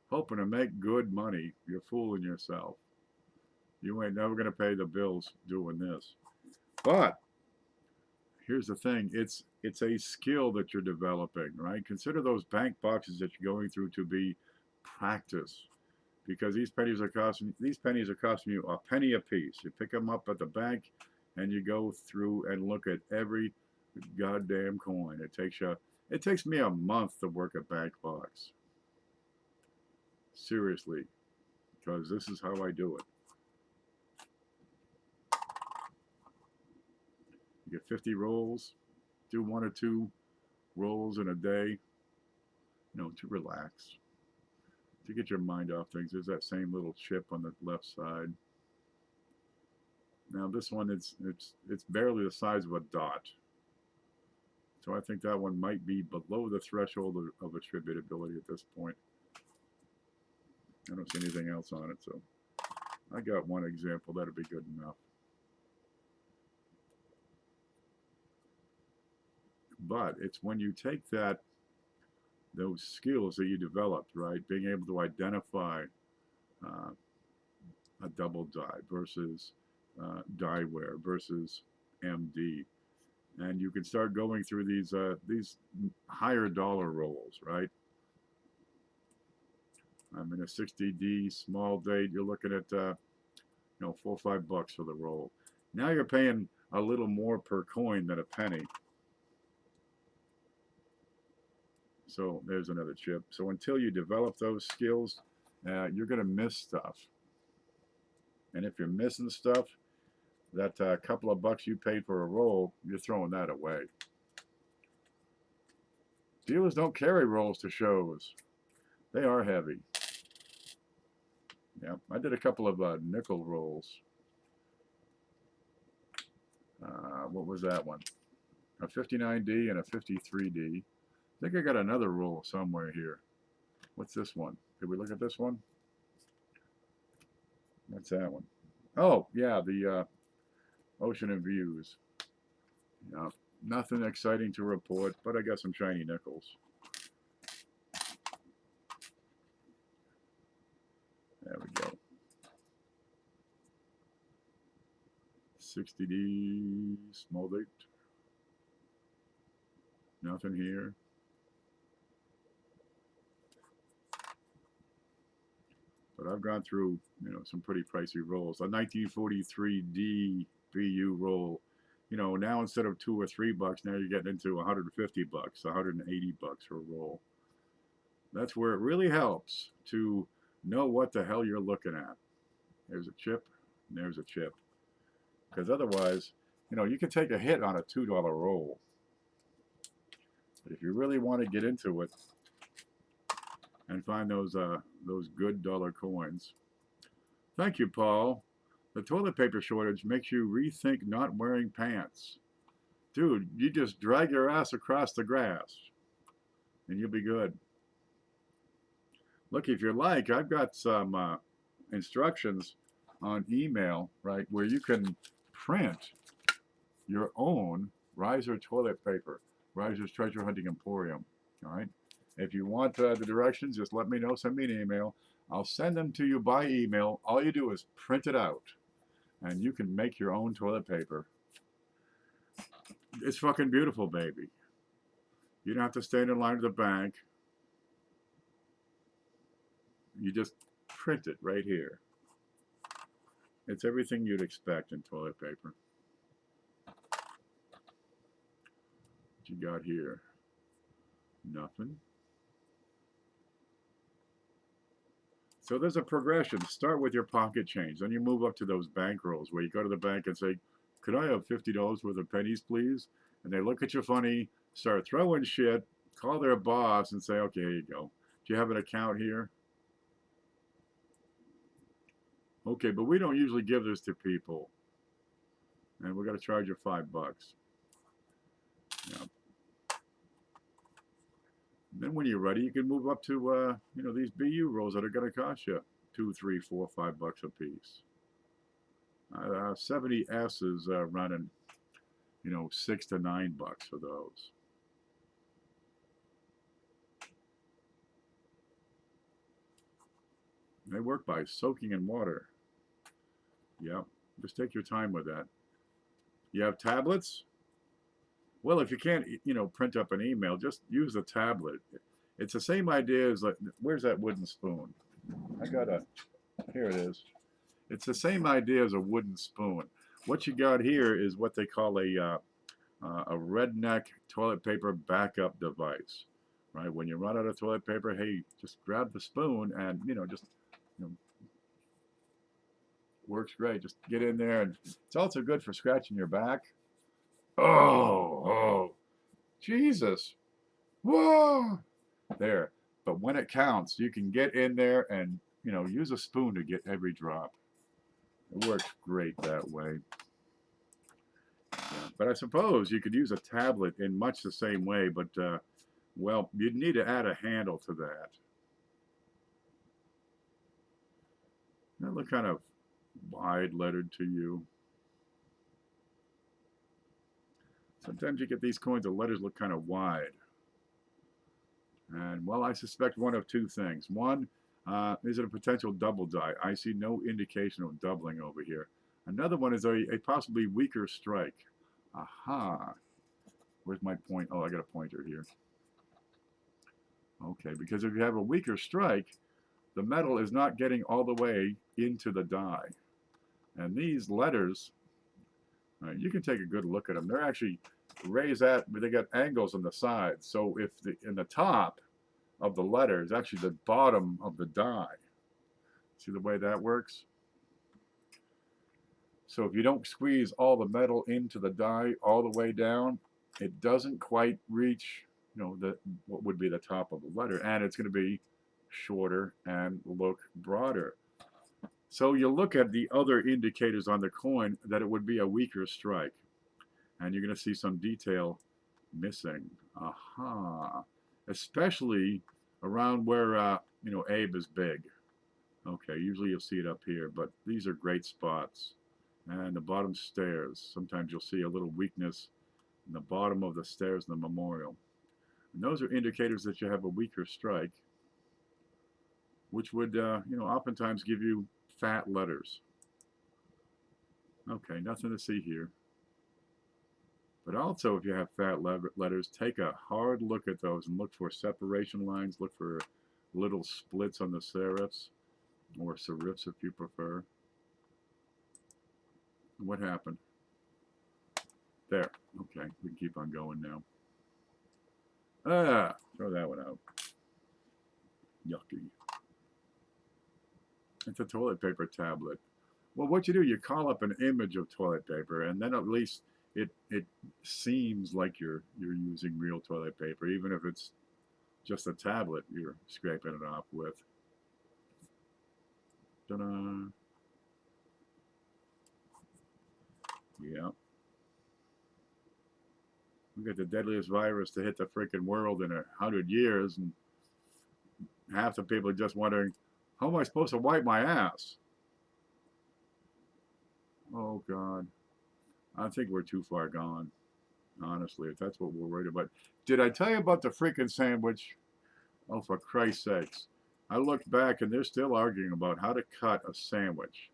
hoping to make good money, you're fooling yourself. You ain't never going to pay the bills doing this. But here's the thing: it's a skill that you're developing, right? Consider those bank boxes that you're going through to be practice, because these pennies are costing you a penny a piece. You pick them up at the bank, and you go through and look at every goddamn coin. It takes you It takes me a month to work a bank box. Seriously, because this is how I do it. You get 50 rolls, do 1 or 2 rolls in a day, to relax, to get your mind off things. There's that same little chip on the left side. Now this one, it's barely the size of a dot. So I think that one might be below the threshold of attributability at this point. I don't see anything else on it, so I got one example. That'll be good enough. But it's when you take those skills that you developed, right? Being able to identify a double die versus dieware versus MD, and you can start going through these higher dollar rolls, right? I'm in a 60D small date. You're looking at $4 or $5 for the roll. Now you're paying a little more per coin than a penny. So there's another chip. So until you develop those skills, you're going to miss stuff. And if you're missing stuff, that couple of bucks you paid for a roll, you're throwing that away. Dealers don't carry rolls to shows. They are heavy. Yeah, I did a couple of nickel rolls. What was that one? A 59D and a 53D. I think I got another roll somewhere here. What's this one? Did we look at this one? What's that one? Oh, yeah, the Ocean and Views. Yeah, nothing exciting to report, but I got some shiny nickels. There we go. 60D, small date. Nothing here. But I've gone through, some pretty pricey rolls. A 1943D BU roll, now instead of $2 or $3, now you're getting into $150, $180 for a roll. That's where it really helps to know what the hell you're looking at. There's a chip, and there's a chip. Because otherwise, you can take a hit on a $2 roll. But if you really want to get into it and find those good dollar coins. Thank you, Paul. The toilet paper shortage makes you rethink not wearing pants. Dude, you just drag your ass across the grass and you'll be good. Look, if you like, I've got some instructions on email, right, where you can print your own Riser toilet paper, Riser's Treasure Hunting Emporium, all right? If you want the directions, just let me know. Send me an email. I'll send them to you by email. All you do is print it out, and you can make your own toilet paper. It's fucking beautiful, baby. You don't have to stand in line at the bank. You just print it right here. It's everything you'd expect in toilet paper. What you got here? Nothing. So there's a progression. Start with your pocket change. Then you move up to those bank rolls where you go to the bank and say, could I have $50 worth of pennies, please? And they look at you funny, start throwing shit, call their boss and say, okay, here you go. Do you have an account here? Okay, but we don't usually give this to people. And we're going to charge you $5. Yeah. Then when you're ready, you can move up to, these BU rolls that are going to cost you $2, $3, $4, $5 a piece. 70S is running, $6 to $9 for those. They work by soaking in water. Yeah, just take your time with that. You have tablets? Well, if you can't, print up an email, just use the tablet. It's the same idea as, like, where's that wooden spoon? Here it is. It's the same idea as a wooden spoon. What you got here is what they call a a redneck toilet paper backup device, right? When you run out of toilet paper, hey, just grab the spoon and, just, you know, works great. Just get in there, and it's also good for scratching your back. Oh, Jesus. Whoa. There. But when it counts, you can get in there and, use a spoon to get every drop. It works great that way. Yeah. But I suppose you could use a tablet in much the same way, but, well, you'd need to add a handle to that. That look kind of wide lettered to you. Sometimes you get these coins, the letters look kind of wide. And, well, I suspect one of two things. One, is it a potential double die? I see no indication of doubling over here. Another one is a possibly weaker strike. Aha. Where's my point? Oh, I got a pointer here. Okay, because if you have a weaker strike, the metal is not getting all the way into the die. And these letters, you can take a good look at them. They're actually raised at, but they got angles on the sides. So if in the top of the letter is actually the bottom of the die. See the way that works? So if you don't squeeze all the metal into the die all the way down, it doesn't quite reach, what would be the top of the letter, and it's going to be shorter and look broader. So you look at the other indicators on the coin that it would be a weaker strike, and you're going to see some detail missing. Aha. Especially around where, Abe is big. Okay, usually you'll see it up here, but these are great spots. And the bottom stairs, sometimes you'll see a little weakness in the bottom of the stairs in the memorial. And those are indicators that you have a weaker strike, which would, oftentimes give you fat letters. Okay, nothing to see here. But also, if you have fat letters, take a hard look at those and look for separation lines. Look for little splits on the serifs, or serifs if you prefer. What happened? There. Okay, we can keep on going now. Throw that one out. Yucky. It's a toilet paper tablet. Well, what you do, you call up an image of toilet paper, and then at least it seems like you're using real toilet paper, even if it's just a tablet you're scraping it off with. Ta-da! Yeah. We got the deadliest virus to hit the freaking world in 100 years, and half the people are just wondering, how am I supposed to wipe my ass? Oh, God. I think we're too far gone, honestly, if that's what we're worried about. Did I tell you about the freaking sandwich? Oh, for Christ's sakes. I looked back, and they're still arguing about how to cut a sandwich.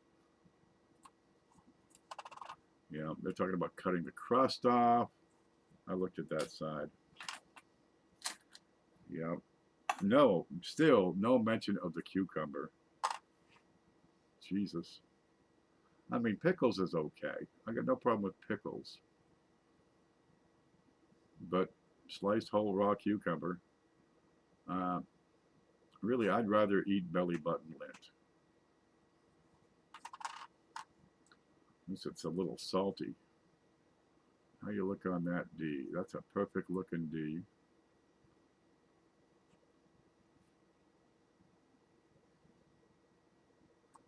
Yeah, they're talking about cutting the crust off. I looked at that side. Yeah. No, still no mention of the cucumber. Jesus. I mean, pickles is okay. I got no problem with pickles. But sliced whole raw cucumber, really, I'd rather eat belly button lint. At least it's a little salty. How you look on that D? That's a perfect looking D.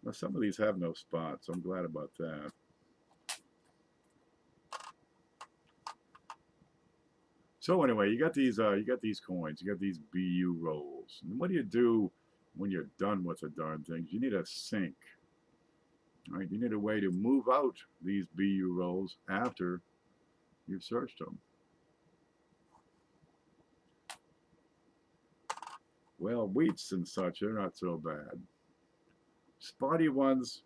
Now, some of these have no spots. I'm glad about that. So anyway, you got these coins, you got these BU rolls. And what do you do when you're done with the darn things? You need a sink. Right? You need a way to move out these BU rolls after you've searched them. Well, wheats and such, they're not so bad. Spotty ones,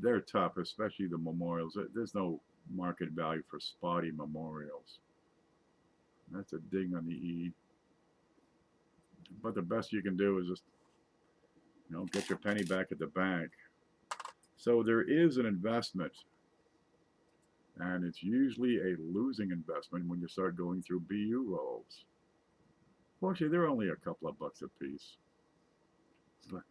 they're tough, especially the memorials. There's no market value for spotty memorials. That's a ding on the E. But the best you can do is just, get your penny back at the bank. So there is an investment And it's usually a losing investment when you start going through BU rolls. Fortunately, they're only a couple of bucks a piece. But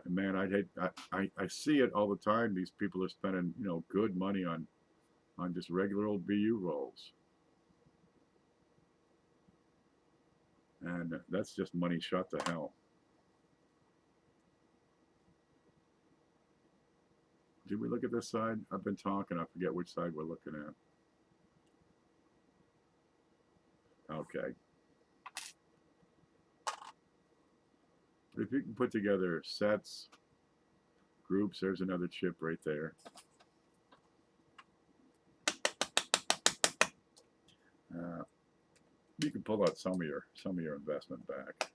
man, I'd hate. I see it all the time. These people are spending, good money on just regular old BU rolls, and that's just money shot to hell. Did we look at this side? I've been talking. I forget which side we're looking at. Okay. But if you can put together sets, groups, there's another chip right there. You can pull out some of your investment back.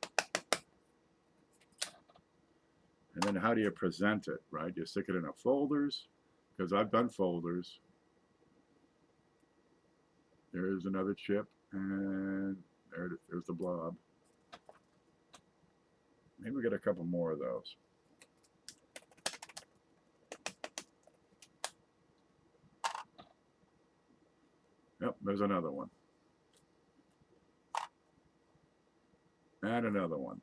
And then how do you present it, right? You stick it in a folders, because I've done folders. There's another chip, and there's the blob. Maybe we get a couple more of those. Yep, there's another one. And another one.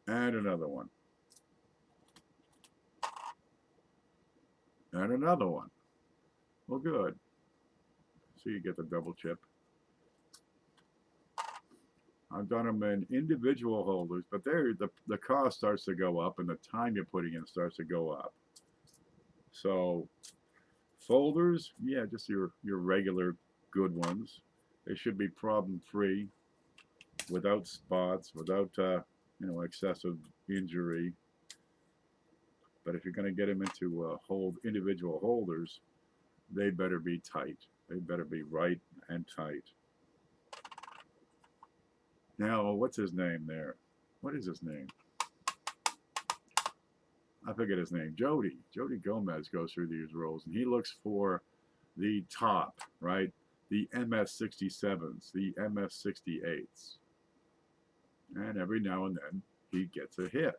And another one. And another one. Well, good. So you get the double chip. I've done them in individual holders, but there the cost starts to go up and the time you're putting in starts to go up. So folders, yeah, just your regular good ones. They should be problem free, without spots, without excessive injury. But if you're going to get them into individual holders, they better be tight. They better be right and tight. Now, what's his name there? What is his name? I forget his name. Jody Gomez goes through these rolls, and he looks for the top, right? The MS67s, the MS68s. And every now and then he gets a hit.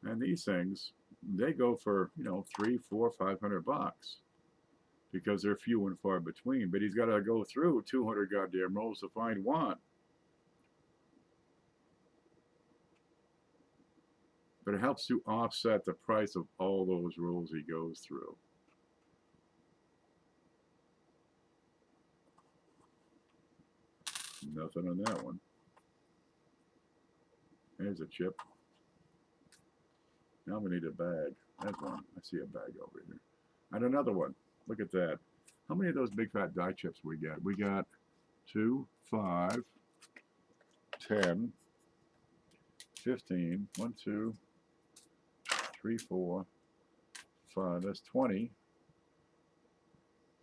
And these things, they go for, $300, $400, $500 because they're few and far between. But he's got to go through 200 goddamn rolls to find one. But it helps to offset the price of all those rolls he goes through. Nothing on that one. There's a chip. Now we need a bag. That's one. I see a bag over here. And another one. Look at that. How many of those big fat die chips we got? We got 2, 5, 10, 15, 1, 2, 3, 4, 5. That's 20,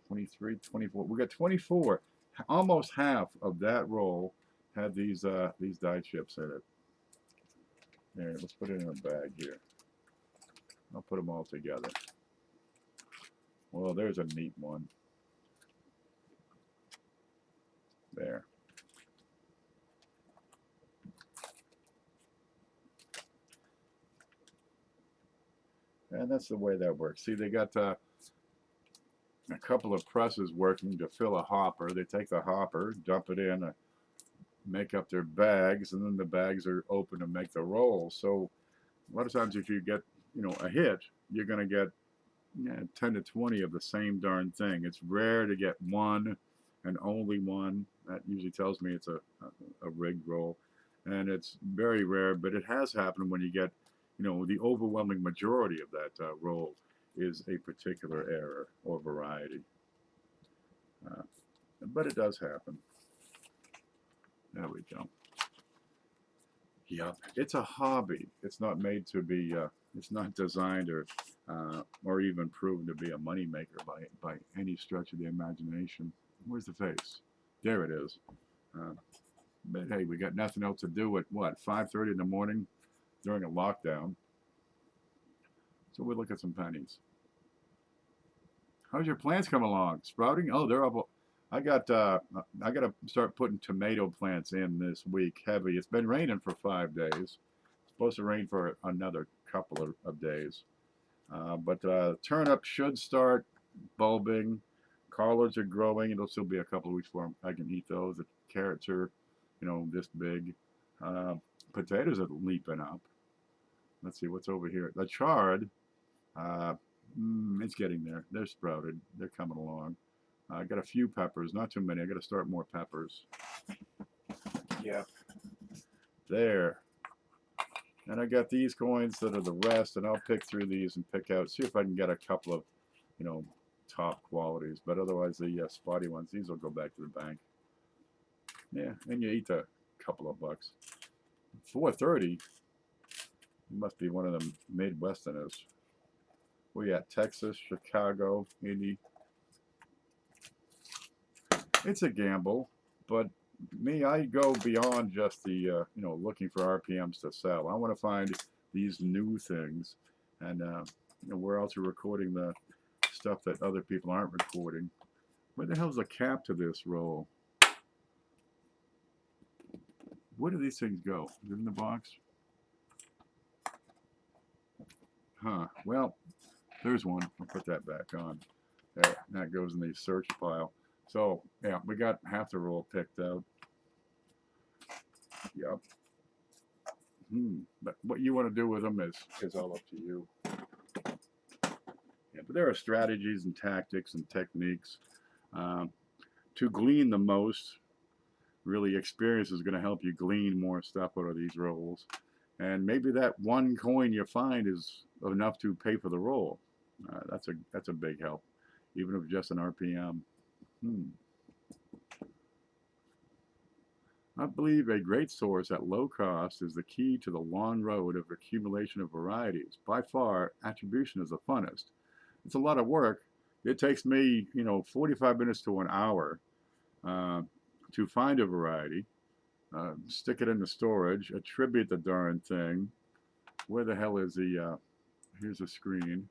23, 24. We got 24. Almost half of that roll had these die chips in it. There, let's put it in a bag here. I'll put them all together. Well, there's a neat one. There. And that's the way that works. See, they got a couple of presses working to fill a hopper. They take the hopper, dump it in, make up their bags, and then the bags are open to make the roll. So a lot of times if you get, a hit, you're going to get 10 to 20 of the same darn thing. It's rare to get one and only one. That usually tells me it's a rigged roll. And it's very rare, but it has happened when you get, the overwhelming majority of that roll is a particular error or variety. But it does happen. There we go. Yep, it's a hobby. It's not made to be, it's not designed or even proven to be a moneymaker by any stretch of the imagination. Where's the face? There it is. But hey, we got nothing else to do at what, 5:30 in the morning during a lockdown. So we look at some pennies. How's your plants come along? Sprouting? Oh, they're up. I got to start putting tomato plants in this week. Heavy. It's been raining for 5 days. It's supposed to rain for another couple of days. But turnip should start bulbing. Collards are growing. It'll still be a couple of weeks before I can eat those. The carrots are, this big. Uh, Potatoes are leaping up. Let's see what's over here. The chard, uh, it's getting there. They're sprouted. They're coming along. I got a few peppers, not too many. I got to start more peppers. Yep. There. And I got these coins that are the rest, and I'll pick through these and pick out, see if I can get a couple of, top qualities. But otherwise, the spotty ones, these will go back to the bank. Yeah, and you eat a couple of bucks. 430. Must be one of them Midwesterners. We got Texas, Chicago, Indy. It's a gamble, but me, I go beyond just the looking for RPMs to sell. I want to find these new things, and where else are recording the stuff that other people aren't recording. Where the hell's the cap to this roll? Where do these things go? Is it in the box? Huh. Well, there's one. I'll put that back on. There. That goes in the search pile. So, yeah, we got half the roll picked out. Yep. But what you want to do with them is all up to you. Yeah, but there are strategies and tactics and techniques to glean the most. Really, experience is going to help you glean more stuff out of these rolls. And maybe that one coin you find is enough to pay for the roll. That's a big help, even if just an RPM. I believe a great source at low cost is the key to the long road of accumulation of varieties. By far, attribution is the funnest. It's a lot of work. It takes me, 45 minutes to an hour to find a variety, stick it into storage, attribute the darn thing. Where the hell is the, here's a screen.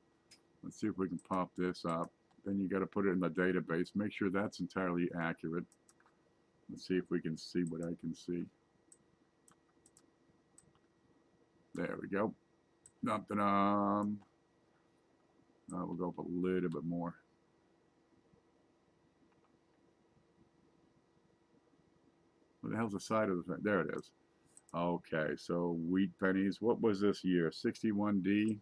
Let's see if we can pop this up. Then you got to put it in the database. Make sure that's entirely accurate. Let's see if we can see what I can see. There we go. Dum-da-dum. We'll go up a little bit more. What the hell's the side of the thing? There it is. Okay, so wheat pennies. What was this year? 61D.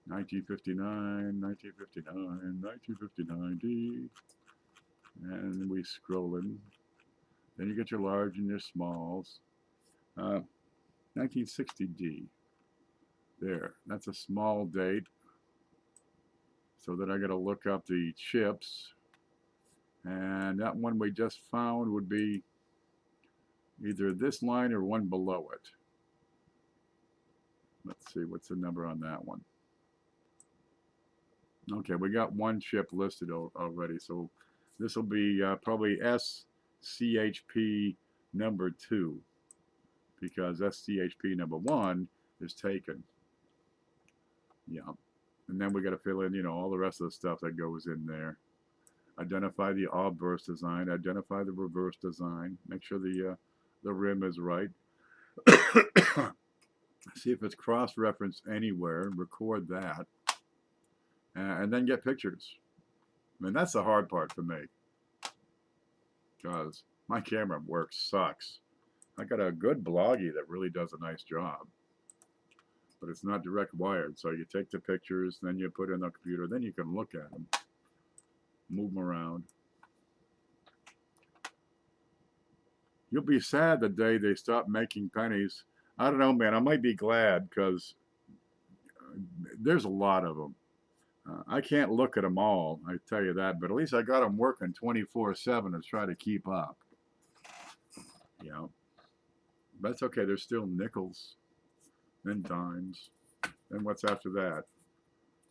1959, 1959, 1959D. And we scrolling. Then you get your large and your smalls. 1960D. There, that's a small date. So then I got to look up the chips. And that one we just found would be either this line or one below it. Let's see, what's the number on that one? Okay, we got one chip listed already. So this will be probably SCHP number 2, because SCHP number 1 is taken. Yeah. And then we got to fill in, all the rest of the stuff that goes in there. Identify the obverse design, identify the reverse design, make sure the rim is right. See if it's cross-referenced anywhere, record that, and then get pictures. I mean, that's the hard part for me, because my camera work sucks. I got a good Bloggie that really does a nice job, but it's not direct wired. So you take the pictures, then you put it in the computer, then you can look at them, move them around. You'll be sad the day they stop making pennies. I don't know, man. I might be glad, because there's a lot of them. I can't look at them all, I tell you that, but at least I got them working 24/7 to try to keep up. But it's okay. There's still nickels, then dimes, then what's after that?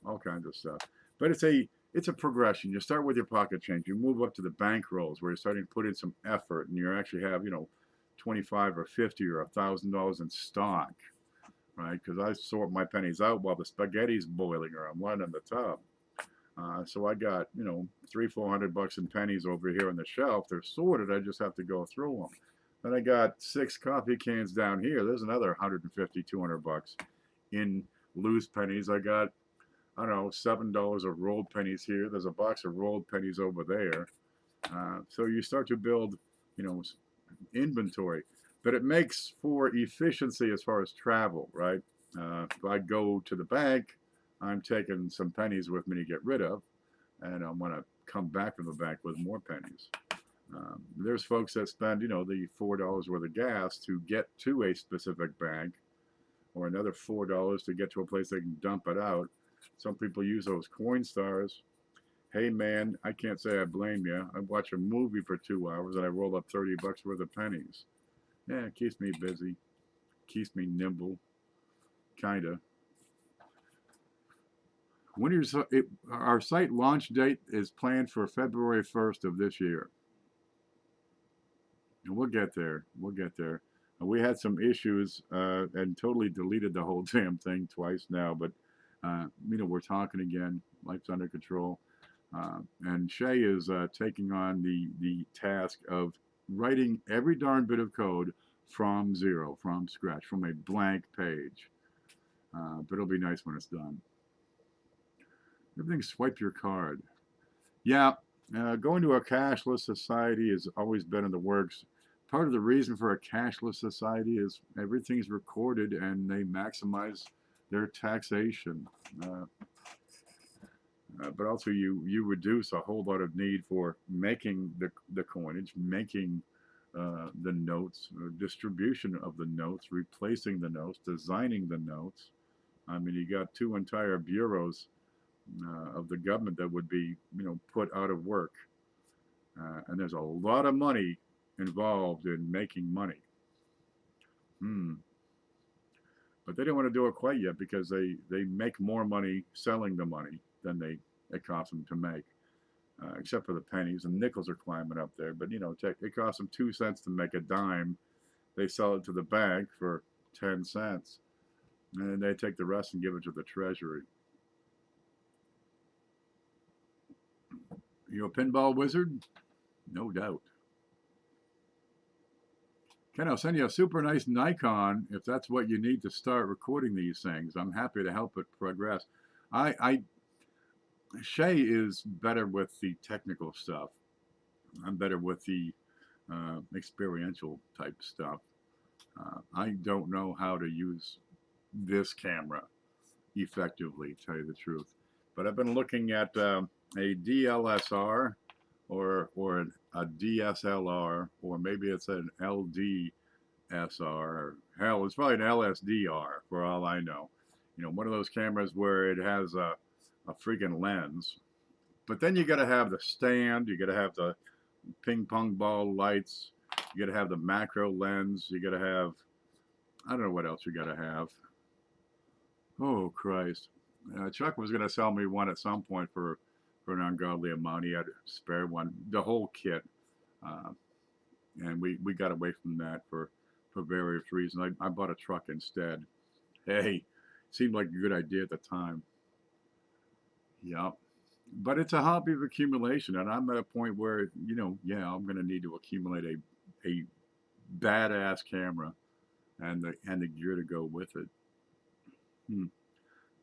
All kinds of stuff. But it's a progression. You start with your pocket change. You move up to the bank rolls, where you're starting to put in some effort, and you actually have, $25 or $50 or $1,000 in stock, right? Because I sort my pennies out while the spaghetti's boiling, or I'm lining the tub. So I got, $300-400 in pennies over here on the shelf. They're sorted. I just have to go through them. Then I got 6 coffee cans down here. There's another $150-200 in loose pennies. I got, I don't know, $7 of rolled pennies here. There's a box of rolled pennies over there. So you start to build, you know, inventory, but it makes for efficiency as far as travel, right? If I go to the bank, I'm taking some pennies with me to get rid of, and I'm going to come back from the bank with more pennies. There's folks that spend, you know, the $4 worth of gas to get to a specific bank, or another $4 to get to a place they can dump it out. Some people use those Coinstars. Hey man, I can't say I blame you. I watch a movie for 2 hours and I roll up $30 worth of pennies. Yeah, it keeps me busy, keeps me nimble, kinda. When is our site launch date is planned for February 1st of this year, and we'll get there. We'll get there. We had some issues and totally deleted the whole damn thing twice now, but you know, we're talking again. Life's under control. And Shay is taking on the task of writing every darn bit of code from zero, from scratch, from a blank page. But it'll be nice when it's done. Everything swipe your card. Yeah, going to a cashless society has always been in the works. Part of the reason for a cashless society is everything's recorded and they maximize their taxation. But also you reduce a whole lot of need for making the coinage, making the notes, distribution of the notes, replacing the notes, designing the notes. I mean, you got two entire bureaus of the government that would be, you know, put out of work. And there's a lot of money involved in making money. But they don't want to do it quite yet because they make more money selling the money than it costs them to make. Except for the pennies and nickels are climbing up there. But you know, it costs them 2 cents to make a dime. They sell it to the bank for 10 cents, and then they take the rest and give it to the treasury. You a pinball wizard? No doubt. Ken, I'll send you a super nice Nikon if that's what you need to start recording these things. I'm happy to help it progress. Shay is better with the technical stuff. I'm better with the experiential type stuff. I don't know how to use this camera effectively, to tell you the truth. But I've been looking at a DLSR or a DSLR, or maybe it's an LDSR. Hell, it's probably an LSDR for all I know. You know, one of those cameras where it has a freaking lens. But then you got to have the stand, you got to have the ping pong ball lights, you got to have the macro lens, you got to have, I don't know what else you got to have. Oh, Christ. Chuck was going to sell me one at some point for an ungodly amount. He had a spare one, the whole kit. And we got away from that for various reasons. I bought a truck instead. Hey, seemed like a good idea at the time. Yeah. But it's a hobby of accumulation, and I'm at a point where, you know, yeah, I'm going to need to accumulate a badass camera and the gear to go with it. A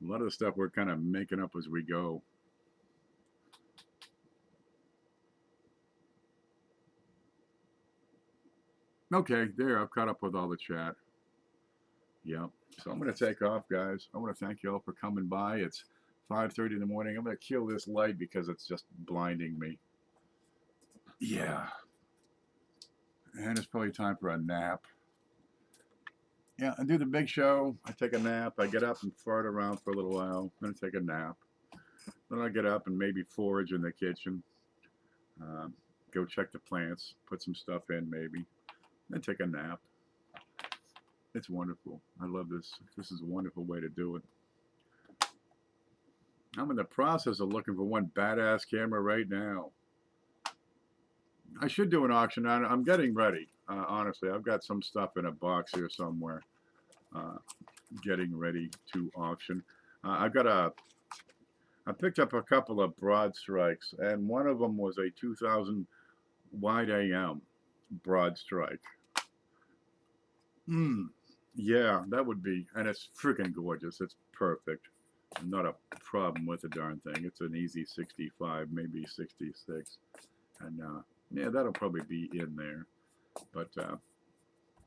lot of the stuff we're kind of making up as we go. Okay, there, I've caught up with all the chat. Yeah, so I'm going to take off, guys. I want to thank you all for coming by. It's 5:30 in the morning. I'm going to kill this light because it's just blinding me. Yeah. And it's probably time for a nap. Yeah, I do the big show. I take a nap. I get up and fart around for a little while. Then I take a nap. Then I get up and maybe forage in the kitchen. Go check the plants. Put some stuff in maybe. Then take a nap. It's wonderful. I love this. This is a wonderful way to do it. I'm in the process of looking for one badass camera right now. I should do an auction. I'm getting ready. Honestly, I've got some stuff in a box here somewhere. Getting ready to auction. I picked up a couple of broad strikes, and one of them was a 2000 wide AM broad strike. Yeah, that would be, and it's freaking gorgeous. It's perfect. Not a problem with the darn thing. It's an easy 65, maybe 66, and yeah, that'll probably be in there. But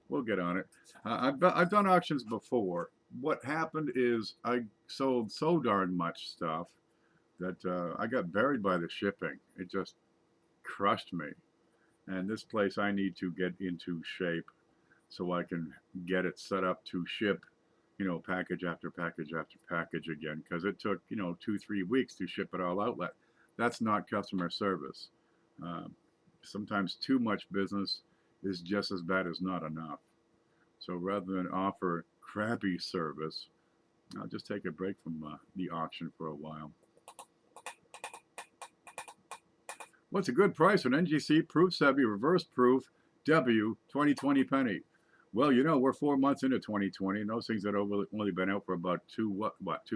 we'll get on it. I've done auctions before. What happened is I sold so darn much stuff that I got buried by the shipping. It just crushed me. And this place I need to get into shape so I can get it set up to ship, package after package after package again, because it took, 2, 3 weeks to ship it all out. That's not customer service. Uh, Sometimes too much business is just as bad as not enough. So rather than offer crappy service, I'll just take a break from the auction for a while. What's a good price on NGC Proof Savvy Reverse Proof W 2020 penny? Well, we're 4 months into 2020, and those things have only been out for about 2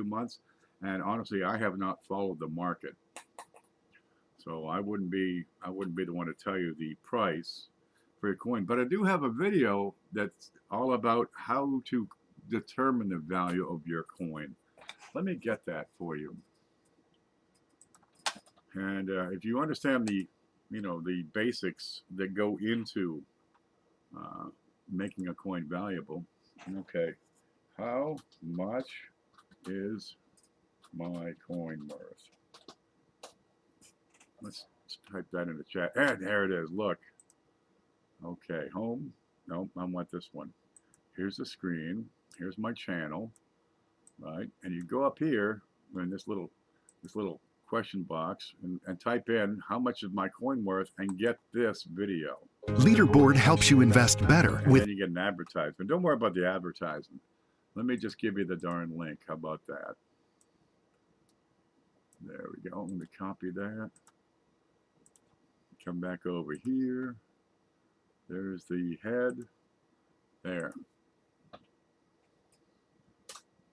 months. And honestly, I have not followed the market, so I wouldn't be the one to tell you the price for your coin. But I do have a video that's all about how to determine the value of your coin. Let me get that for you. And if you understand the basics that go into making a coin valuable, okay, how much is my coin worth? Let's type that in the chat. And there it is. Look. Okay, home. No, I want this one. Here's the screen. Here's my channel. Right, and you go up here in this little question box and type in how much is my coin worth and get this video. Leaderboard helps you invest better and with. then you get an advertisement. Don't worry about the advertisement. Let me just give you the darn link. How about that? There we go. Let me copy that. Come back over here. There's the head. There.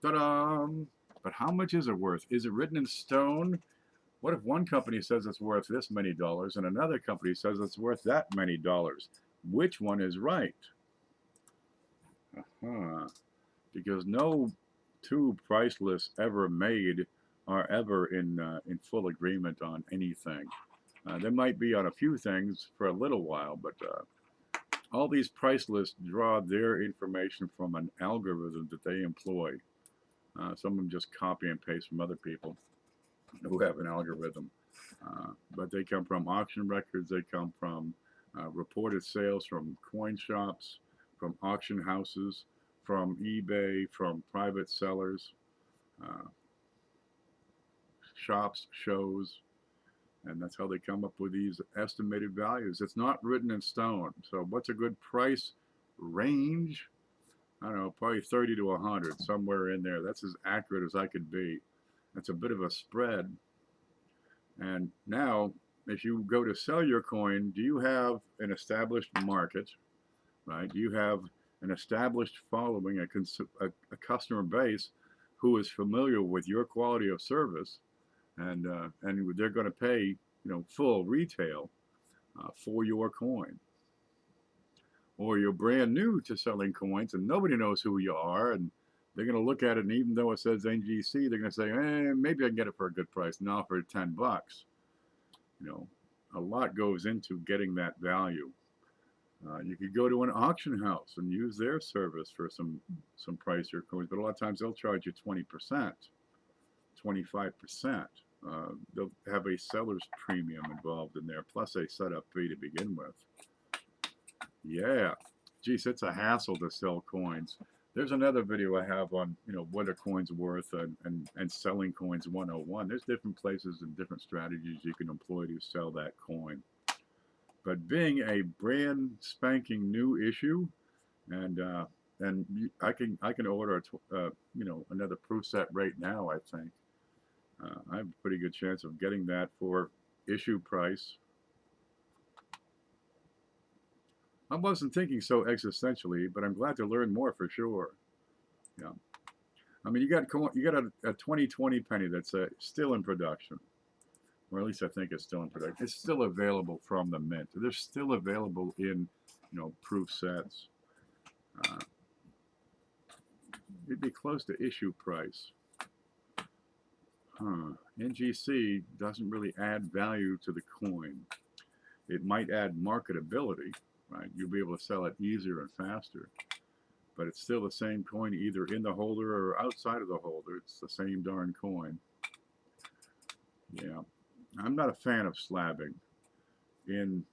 Ta-da! But how much is it worth? Is it written in stone? What if one company says it's worth this many dollars and another company says it's worth that many dollars? Which one is right? Because no two price lists ever made are ever in full agreement on anything. There might be on a few things for a little while, but all these price lists draw their information from an algorithm that they employ. Some of them just copy and paste from other people who have an algorithm. But they come from auction records, they come from reported sales from coin shops, from auction houses, from eBay, from private sellers, shops, shows, and that's how they come up with these estimated values. It's not written in stone. So what's a good price range? I don't know, probably 30 to 100, somewhere in there. That's as accurate as I could be. That's a bit of a spread. And now, if you go to sell your coin, do you have an established market, right? Do you have an established following, a customer base who is familiar with your quality of service, and they're going to pay, full retail for your coin? Or you're brand new to selling coins and nobody knows who you are, and they're going to look at it, and even though it says NGC, they're going to say, maybe I can get it for a good price, and offer it $10. A lot goes into getting that value. You could go to an auction house and use their service for some pricier coins, but a lot of times they'll charge you 20%, 25%. They'll have a seller's premium involved in there, plus a setup fee to begin with. Yeah, geez, it's a hassle to sell coins. There's another video I have on, what a coin's worth and selling coins 101. There's different places and different strategies you can employ to sell that coin. But being a brand spanking new issue, and I can order another proof set right now. I think I have a pretty good chance of getting that for issue price. I wasn't thinking so existentially, but I'm glad to learn more for sure. Yeah, I mean, you got a 2020 penny that's still in production, or at least I think it's still in production. It's still available from the mint. They're still available in, proof sets. it'd be close to issue price. NGC doesn't really add value to the coin. It might add marketability, right? You'll be able to sell it easier and faster, but it's still the same coin either in the holder or outside of the holder. It's the same darn coin. Yeah, I'm not a fan of slabbing. In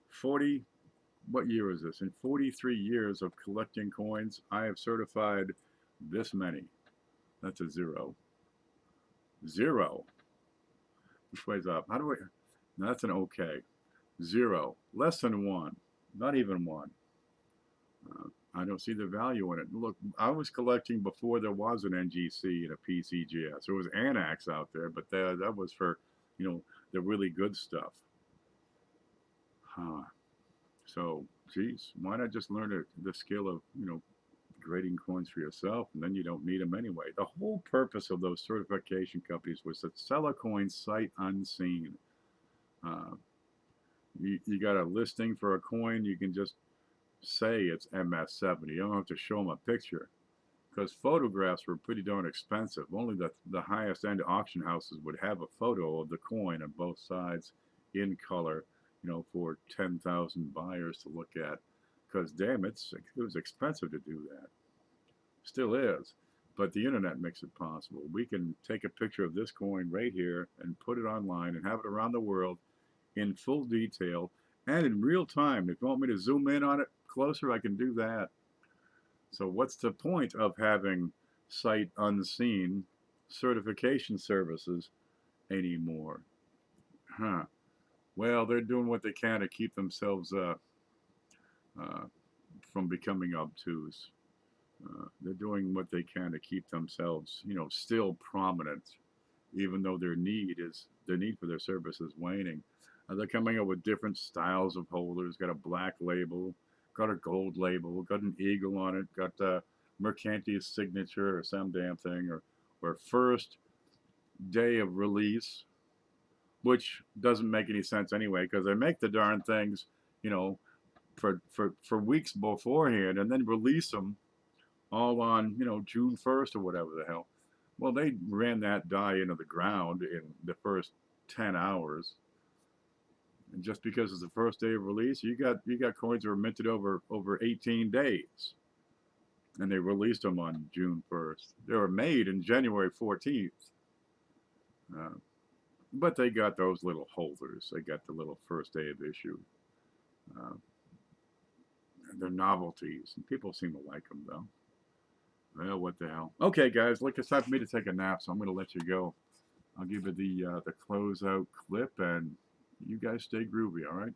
40, what year is this? In 43 years of collecting coins, I have certified this many. That's a 0. 0. Which way's up? How do I? No, that's an okay. 0. Less than 1. Not even 1. I don't see the value in it. Look, I was collecting before there was an NGC and a PCGS. There was Anax out there, but that was for, you know, the really good stuff. So, geez, why not just learn the skill of, you know, grading coins for yourself, and then you don't need them anyway. The whole purpose of those certification companies was to sell a coin sight unseen. You got a listing for a coin, you can just say it's MS70. You don't have to show them a picture, because photographs were pretty darn expensive. Only the highest end auction houses would have a photo of the coin on both sides in color, you know, for 10,000 buyers to look at. Because damn, it was expensive to do that. Still is, but the internet makes it possible. We can take a picture of this coin right here and put it online and have it around the world in full detail and in real time. If you want me to zoom in on it closer, I can do that. So what's the point of having sight unseen certification services anymore? Well, they're doing what they can to keep themselves from becoming obtuse. They're doing what they can to keep themselves, you know, still prominent, even though their need for their service is waning. They're coming up with different styles of holders. Got a black label, got a gold label, got an eagle on it, got a Mercantius signature or some damn thing, or first day of release, which doesn't make any sense anyway, because they make the darn things, you know, for weeks beforehand, and then release them all on, you know, June 1st or whatever the hell. Well, they ran that die into the ground in the first 10 hours. And just because it's the first day of release, you got coins that were minted over 18 days. And they released them on June 1st. They were made in January 14th. But they got those little holders. They got the little first day of issue. They're novelties, and people seem to like them, though. Well, what the hell. Okay, guys, look, it's time for me to take a nap, so I'm going to let you go. I'll give you the closeout clip, and you guys stay groovy, all right?